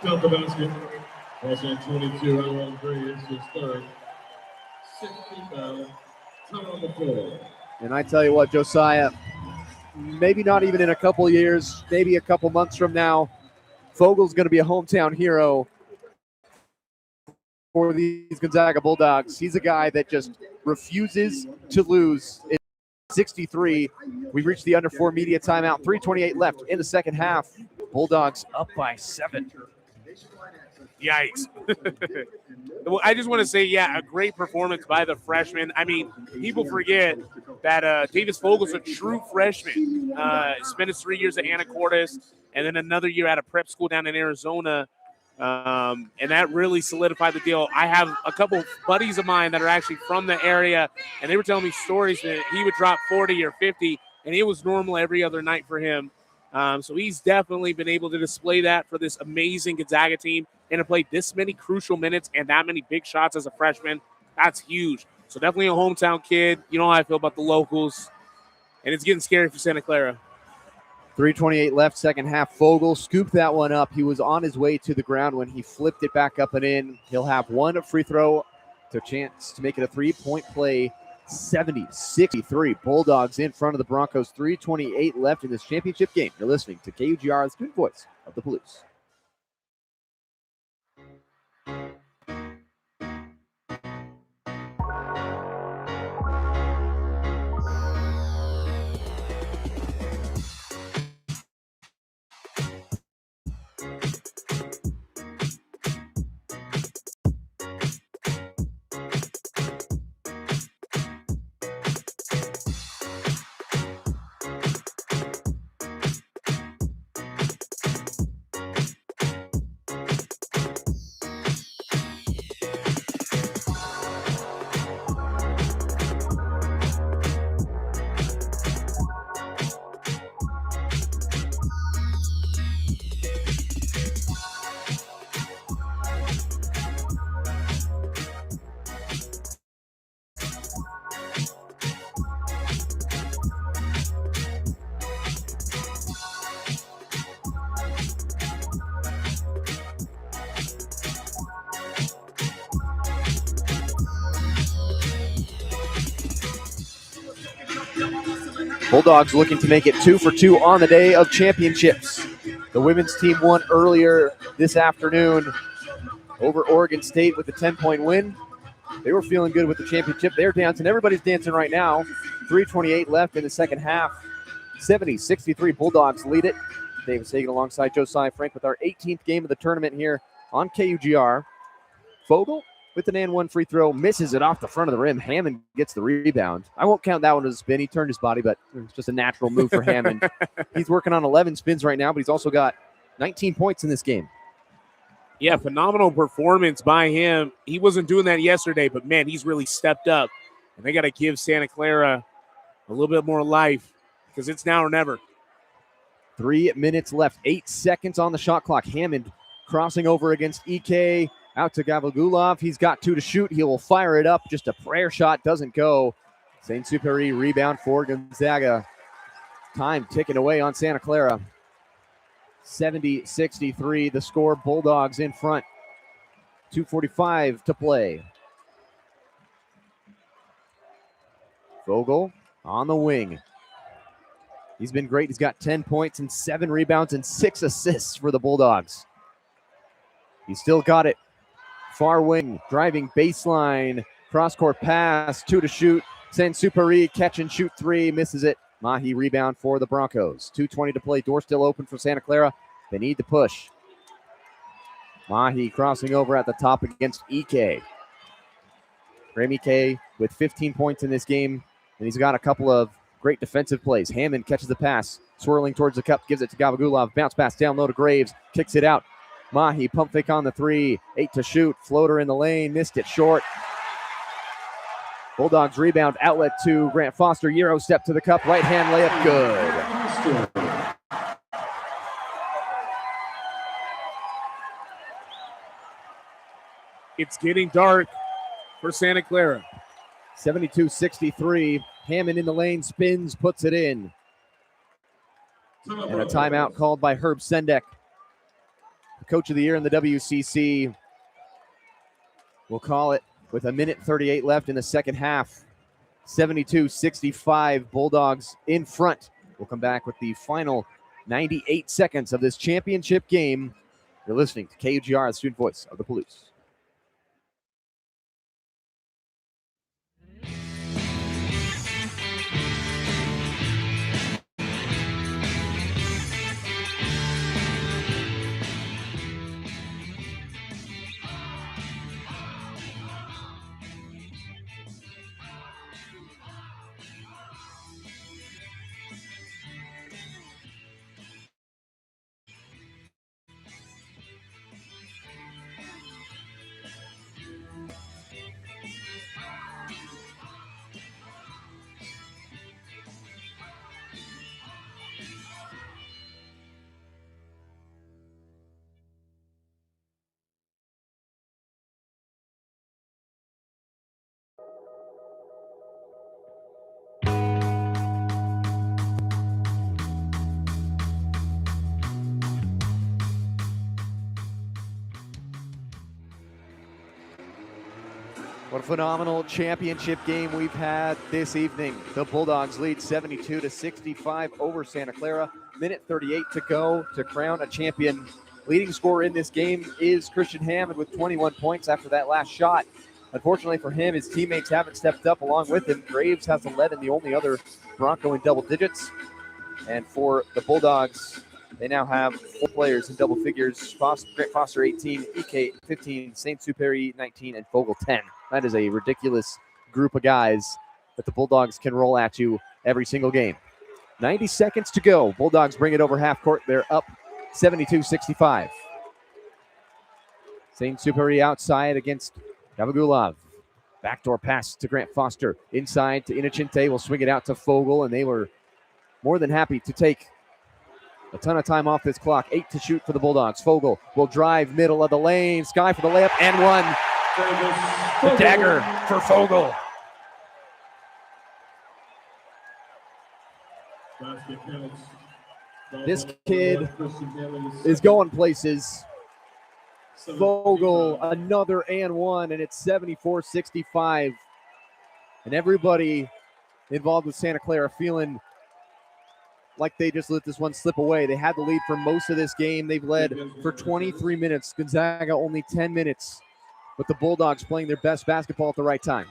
Count the basket. Also 22, Alan Graves, his third. 60 foul. Time on the floor. And I tell you what, Josiah, maybe not even in a couple of years, maybe a couple months from now, Fogel's going to be a hometown hero for these Gonzaga Bulldogs. He's a guy that just refuses to lose. In 63, we've reached the under 4 media timeout. 3:28 left in the second half. Bulldogs up by 7. Yikes. Well, I just want to say, yeah, a great performance by the freshman. I mean, people forget that Davis Fogel's a true freshman. Spent his 3 years at Anacortes and then another year at a prep school down in Arizona. And that really solidified the deal. I have a couple buddies of mine that are actually from the area, and they were telling me stories that he would drop 40 or 50, and it was normal every other night for him. So he's definitely been able to display that for this amazing Gonzaga team and to play this many crucial minutes and that many big shots as a freshman. That's huge. So definitely a hometown kid. You know how I feel about the locals, and it's getting scary for Santa Clara. 3:28 left, second half. Fogel scooped that one up. He was on his way to the ground when he flipped it back up and in. He'll have one free throw to chance to make it a 3-point play. 70-63. Bulldogs in front of the Broncos. 3:28 left in this championship game. You're listening to KUGR, the student voice of the Palouse. Bulldogs looking to make it 2 for 2 on the day of championships. The women's team won earlier this afternoon over Oregon State with a 10-point win. They were feeling good with the championship. They're dancing. Everybody's dancing right now. 3:28 left in the second half. 70-63 Bulldogs lead it. Davis Hagan alongside Josiah Frank with our 18th game of the tournament here on KUGR. Vogel with an and one free throw, misses it off the front of the rim. Hammond gets the rebound. I won't count that one as a spin. He turned his body, but it's just a natural move for Hammond. He's working on 11 spins right now, but he's also got 19 points in this game. Yeah, phenomenal performance by him. He wasn't doing that yesterday, but, man, he's really stepped up. And they got to give Santa Clara a little bit more life because it's now or never. 3 minutes left, 8 seconds on the shot clock. Hammond crossing over against EK. Out to Gavagulov. He's got 2 to shoot. He will fire it up. Just a prayer shot. Doesn't go. St. Superi rebound for Gonzaga. Time ticking away on Santa Clara. 70-63 the score. Bulldogs in front. 2:45 to play. Vogel on the wing. He's been great. He's got 10 points and 7 rebounds and 6 assists for the Bulldogs. He's still got it. Far wing, driving baseline, cross-court pass, 2 to shoot. St. Superi, catch and shoot 3, misses it. Mahi rebound for the Broncos. 2:20 to play, door still open for Santa Clara. They need to push. Mahi crossing over at the top against EK. Graham EK with 15 points in this game, and he's got a couple of great defensive plays. Hammond catches the pass, swirling towards the cup, gives it to Gavagulov. Bounce pass down low to Graves, kicks it out. Mahi pump fake on the 3, 8 to shoot, floater in the lane, missed it short. Bulldogs rebound, outlet to Grant Foster, Euro step to the cup, right hand layup, good. It's getting dark for Santa Clara. 72-63, Hammond in the lane, spins, puts it in. And a timeout called by Herb Sendek. Coach of the year in the WCC will call it with 1:38 left in the second half. 72-65, Bulldogs in front. We'll come back with the final 98 seconds of this championship game. You're listening to KUGR, the student voice of the Palouse. What a phenomenal championship game we've had this evening. The Bulldogs lead 72-65 over Santa Clara. 1:38 to go to crown a champion. Leading scorer in this game is Christian Hammond with 21 points after that last shot. Unfortunately for him, his teammates haven't stepped up along with him. Graves has 11, the only other Bronco in double digits. And for the Bulldogs, they now have 4 players in double figures. Grant Foster 18, EK 15, St. Superi 19, and Vogel 10. That is a ridiculous group of guys that the Bulldogs can roll at you every single game. 90 seconds to go. Bulldogs bring it over half court. They're up 72-65. St. Superi outside against Gavagulov. Backdoor pass to Grant Foster. Inside to Inocente. Will swing it out to Vogel, and they were more than happy to take a ton of time off this clock. 8 to shoot for the Bulldogs. Vogel will drive middle of the lane. Sky for the layup and one. The dagger for Vogel. This kid is going places. Vogel, another and one, and it's 74-65. And everybody involved with Santa Clara feeling like they just let this one slip away. They had the lead for most of this game. They've led for 23 minutes. Gonzaga only 10 minutes. But the Bulldogs playing their best basketball at the right time.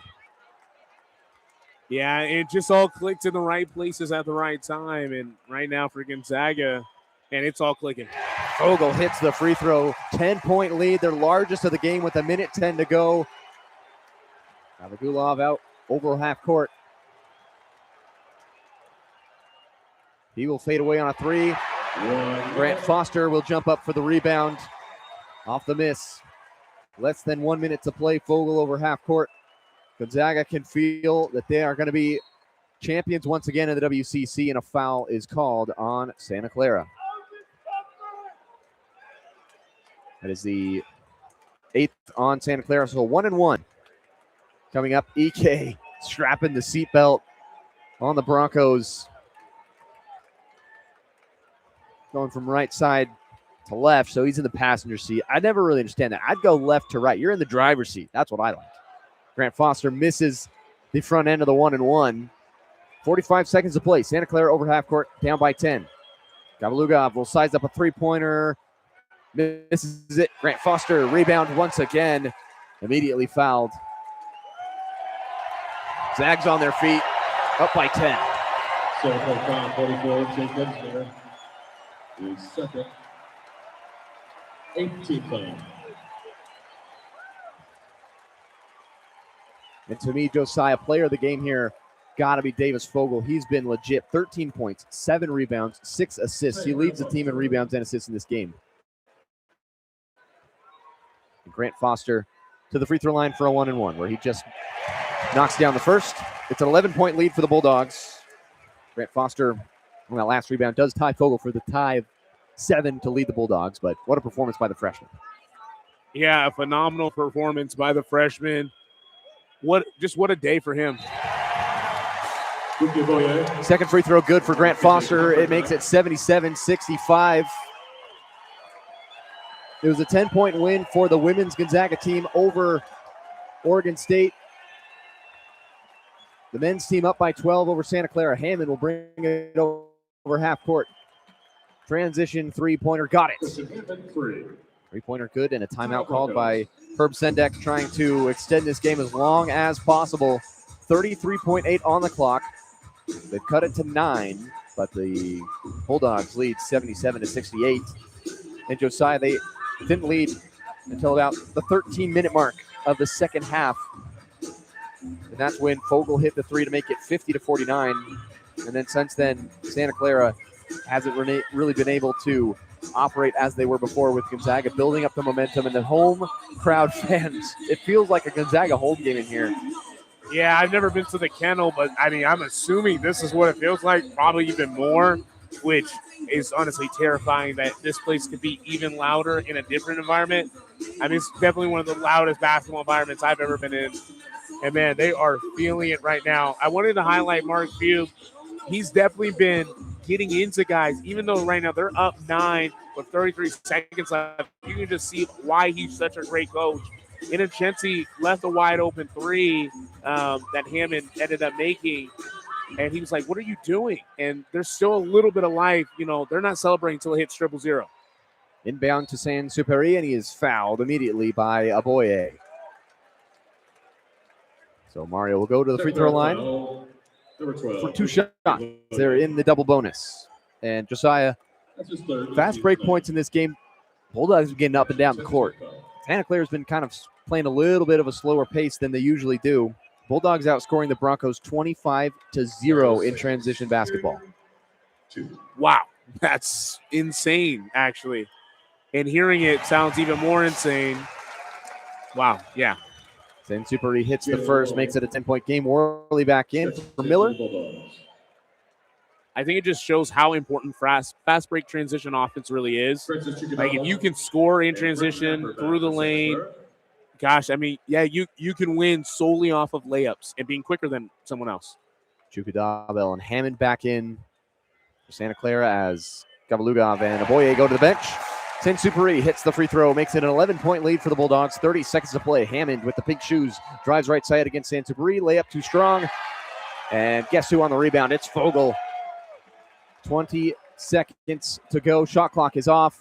Yeah, it just all clicked in the right places at the right time. And right now for Gonzaga, and it's all clicking. Vogel hits the free throw. 10-point lead, their largest of the game with 1:10 to go. Abagulov out over half court. He will fade away on a three. Grant Foster will jump up for the rebound. Off the miss. Less than 1 minute to play. Vogel over half court. Gonzaga can feel that they are going to be champions once again in the WCC, and a foul is called on Santa Clara. That is the 8th on Santa Clara, so 1-1. Coming up, EK strapping the seatbelt on the Broncos. Going from right side to left, so he's in the passenger seat. I never really understand that. I'd go left to right. You're in the driver's seat. That's what I like. Grant Foster misses the front end of the 1-1. 45 seconds to play. Santa Clara over half court, down by 10. Gavalugov will size up a three-pointer. Misses it. Grant Foster rebound once again. Immediately fouled. Zags on their feet, up by 10. So for foul 44, Jacobs there. His second. 18th foul. And to me, Josiah, player of the game here, got to be Davis Vogel. He's been legit. 13 points, 7 rebounds, 6 assists. He leads the team in rebounds and assists in this game. And Grant Foster to the free throw line for a 1-1, where he just knocks down the first. It's an 11-point lead for the Bulldogs. Grant Foster on that last rebound does tie Vogel for the tie of 7 to lead the Bulldogs, but what a performance by the freshman. Yeah, a phenomenal performance by the freshman. What a day for him. Second free throw good for Grant Foster. It makes it 77-65. It was a 10-point win for the women's Gonzaga team over Oregon State. The men's team up by 12 over Santa Clara. Hammond will bring it over half court. Transition three-pointer, got it. Three-pointer good, and a timeout called by Herb Sendek, trying to extend this game as long as possible. 33.8 on the clock. They've cut it to 9, but the Bulldogs lead 77-68. And Josiah, they didn't lead until about the 13-minute mark of the second half. And that's when Vogel hit the three to make it 50-49. And then since then, Santa Clara hasn't really been able to operate as they were before, with Gonzaga building up the momentum and the home crowd fans. It feels like a Gonzaga home game in here. Yeah, I've never been to the Kennel, but I mean, I'm assuming this is what it feels like, probably even more, which is honestly terrifying that this place could be even louder in a different environment. I mean, it's definitely one of the loudest basketball environments I've ever been in. And man, they are feeling it right now. I wanted to highlight Mark Few. He's definitely been getting into guys, even though right now they're up 9 with 33 seconds left. You can just see why he's such a great coach. Innocenti left a wide open three that Hammond ended up making. And he was like, what are you doing? And there's still a little bit of life. You know, they're not celebrating until it hits 0-0. Inbound to San Superi, and he is fouled immediately by Aboye. So Mario will go to the free throw line for 2 shots. They're in the double bonus. And Josiah, fast break points in this game. Bulldogs are getting up and down the court. Santa Clara's been kind of playing a little bit of a slower pace than they usually do. Bulldogs outscoring the Broncos 25-0 in transition basketball. Wow, that's insane, actually. And hearing it sounds even more insane. Wow, yeah. San Superi hits the first, makes it a 10-point game. Worley back in for Miller. I think it just shows how important fast break transition offense really is. Like, if you can score in transition through the lane, gosh, I mean, yeah, you can win solely off of layups and being quicker than someone else. Chukudabel and Hammond back in for Santa Clara as Gavalugov and Aboye go to the bench. San Superi hits the free throw, makes it an 11-point lead for the Bulldogs. 30 seconds to play. Hammond with the pink shoes drives right side against San Superi. Layup too strong. And guess who on the rebound? It's Vogel. 20 seconds to go. Shot clock is off.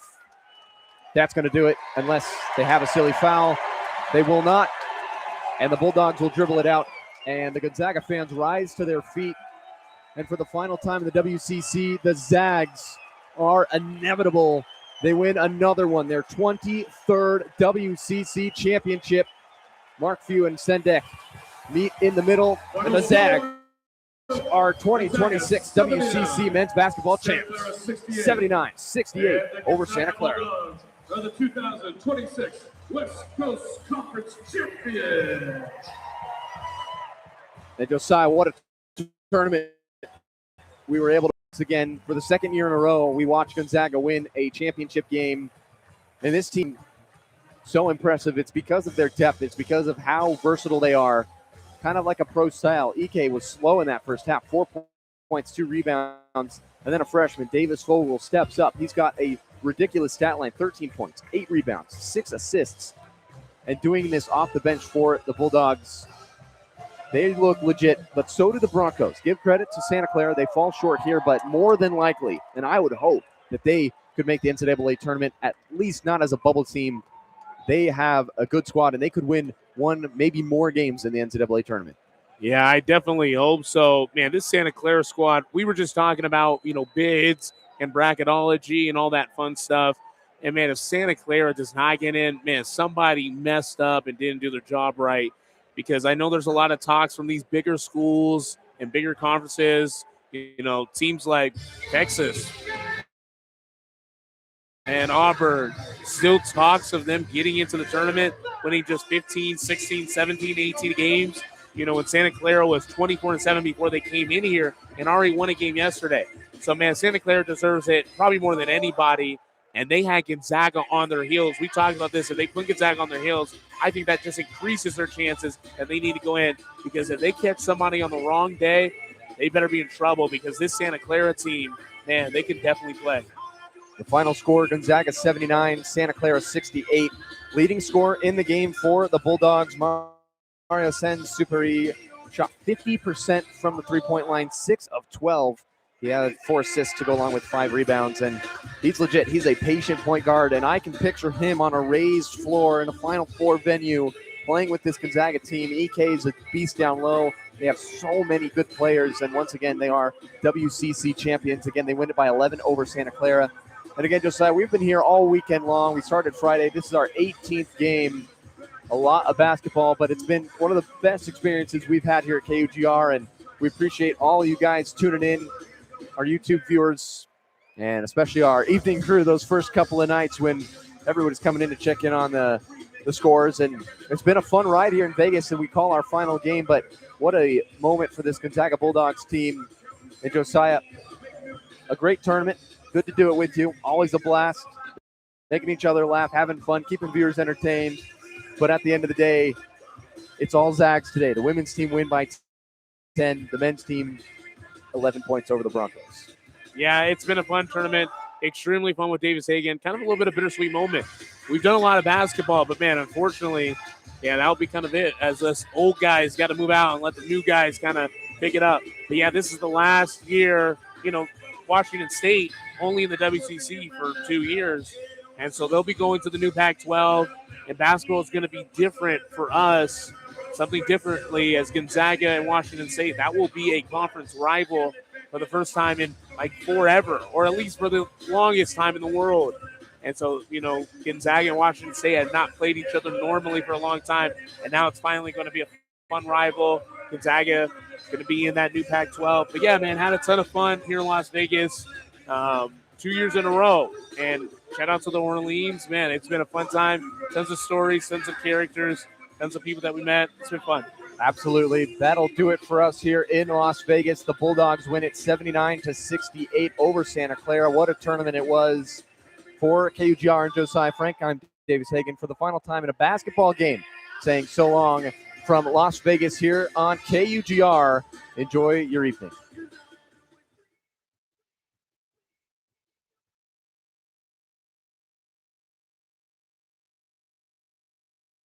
That's going to do it unless they have a silly foul. They will not. And the Bulldogs will dribble it out. And the Gonzaga fans rise to their feet. And for the final time in the WCC, the Zags are inevitable. They win another one, their 23rd WCC championship. Mark Few and Sendek meet in the middle, and the Zags are 2026 WCC men's basketball champs. 79-68 over Santa Clara. Are the 2026 West Coast Conference champions. And Josiah, what a tournament we were able to, once again, for the second year in a row, we watched Gonzaga win a championship game. And this team, so impressive. It's because of their depth. It's because of how versatile they are. Kind of like a pro style. Ike was slow in that first half. 4 points, 2 rebounds. And then a freshman, Davis Vogel, steps up. He's got a ridiculous stat line, 13 points, 8 rebounds, 6 assists. And doing this off the bench for the Bulldogs. They look legit, but so do the Broncos. Give credit to Santa Clara. They fall short here, but more than likely, and I would hope that they could make the NCAA tournament, at least not as a bubble team. They have a good squad, and they could win one, maybe more games in the NCAA tournament. Yeah, I definitely hope so. Man, this Santa Clara squad, we were just talking about, bids and bracketology and all that fun stuff. And, man, if Santa Clara does not get in, man, somebody messed up and didn't do their job right. Because I know there's a lot of talks from these bigger schools and bigger conferences, teams like Texas and Auburn, still talks of them getting into the tournament, winning just 15, 16, 17, 18 games. When Santa Clara was 24-7 before they came in here and already won a game yesterday. So, man, Santa Clara deserves it probably more than anybody. And they had Gonzaga on their heels. We talked about this. If they put Gonzaga on their heels, I think that just increases their chances that they need to go in. Because if they catch somebody on the wrong day, they better be in trouble. Because this Santa Clara team, man, they can definitely play. The final score, Gonzaga 79, Santa Clara 68. Leading scorer in the game for the Bulldogs, Mario Sensuperi, shot 50% from the three-point line, 6 of 12. He had 4 assists to go along with 5 rebounds, and he's legit. He's a patient point guard, and I can picture him on a raised floor in a Final Four venue playing with this Gonzaga team. Ike is a beast down low. They have so many good players, and once again, they are WCC champions. Again, they win it by 11 over Santa Clara. And again, Josiah, we've been here all weekend long. We started Friday. This is our 18th game. A lot of basketball, but it's been one of the best experiences we've had here at KUGR, and we appreciate all you guys tuning in, our YouTube viewers, and especially our evening crew those first couple of nights when everybody's coming in to check in on the scores. And it's been a fun ride here in Vegas, and we call our final game, but what a moment for this Gonzaga Bulldogs team. And Josiah, a great tournament. Good to do it with you. Always a blast. Making each other laugh, having fun, keeping viewers entertained. But at the end of the day, it's all Zags today. The women's team win by 10. The men's team 11 points over the Broncos. Yeah, it's been a fun tournament. Extremely fun with Davis Hagan. Kind of a little bit of bittersweet moment. We've done a lot of basketball, but, man, unfortunately, that'll be kind of it as us old guys got to move out and let the new guys kind of pick it up. But, yeah, this is the last year, Washington State only in the WCC for 2 years. And so they'll be going to the new Pac-12, and basketball is going to be different for us, something differently as Gonzaga and Washington State. That will be a conference rival for the first time in forever, or at least for the longest time in the world. And so, Gonzaga and Washington State had not played each other normally for a long time, and now it's finally going to be a fun rival. Gonzaga is going to be in that new Pac-12. But, yeah, man, had a ton of fun here in Las Vegas 2 years in a row. And shout out to the Orleans. Man, it's been a fun time. Tons of stories, tons of characters, tons of people that we met. It's been fun. Absolutely. That'll do it for us here in Las Vegas. The Bulldogs win it 79-68 over Santa Clara. What a tournament it was for KUGR and Josiah Frank. I'm Davis Hagan for the final time in a basketball game, saying so long from Las Vegas here on KUGR. Enjoy your evening.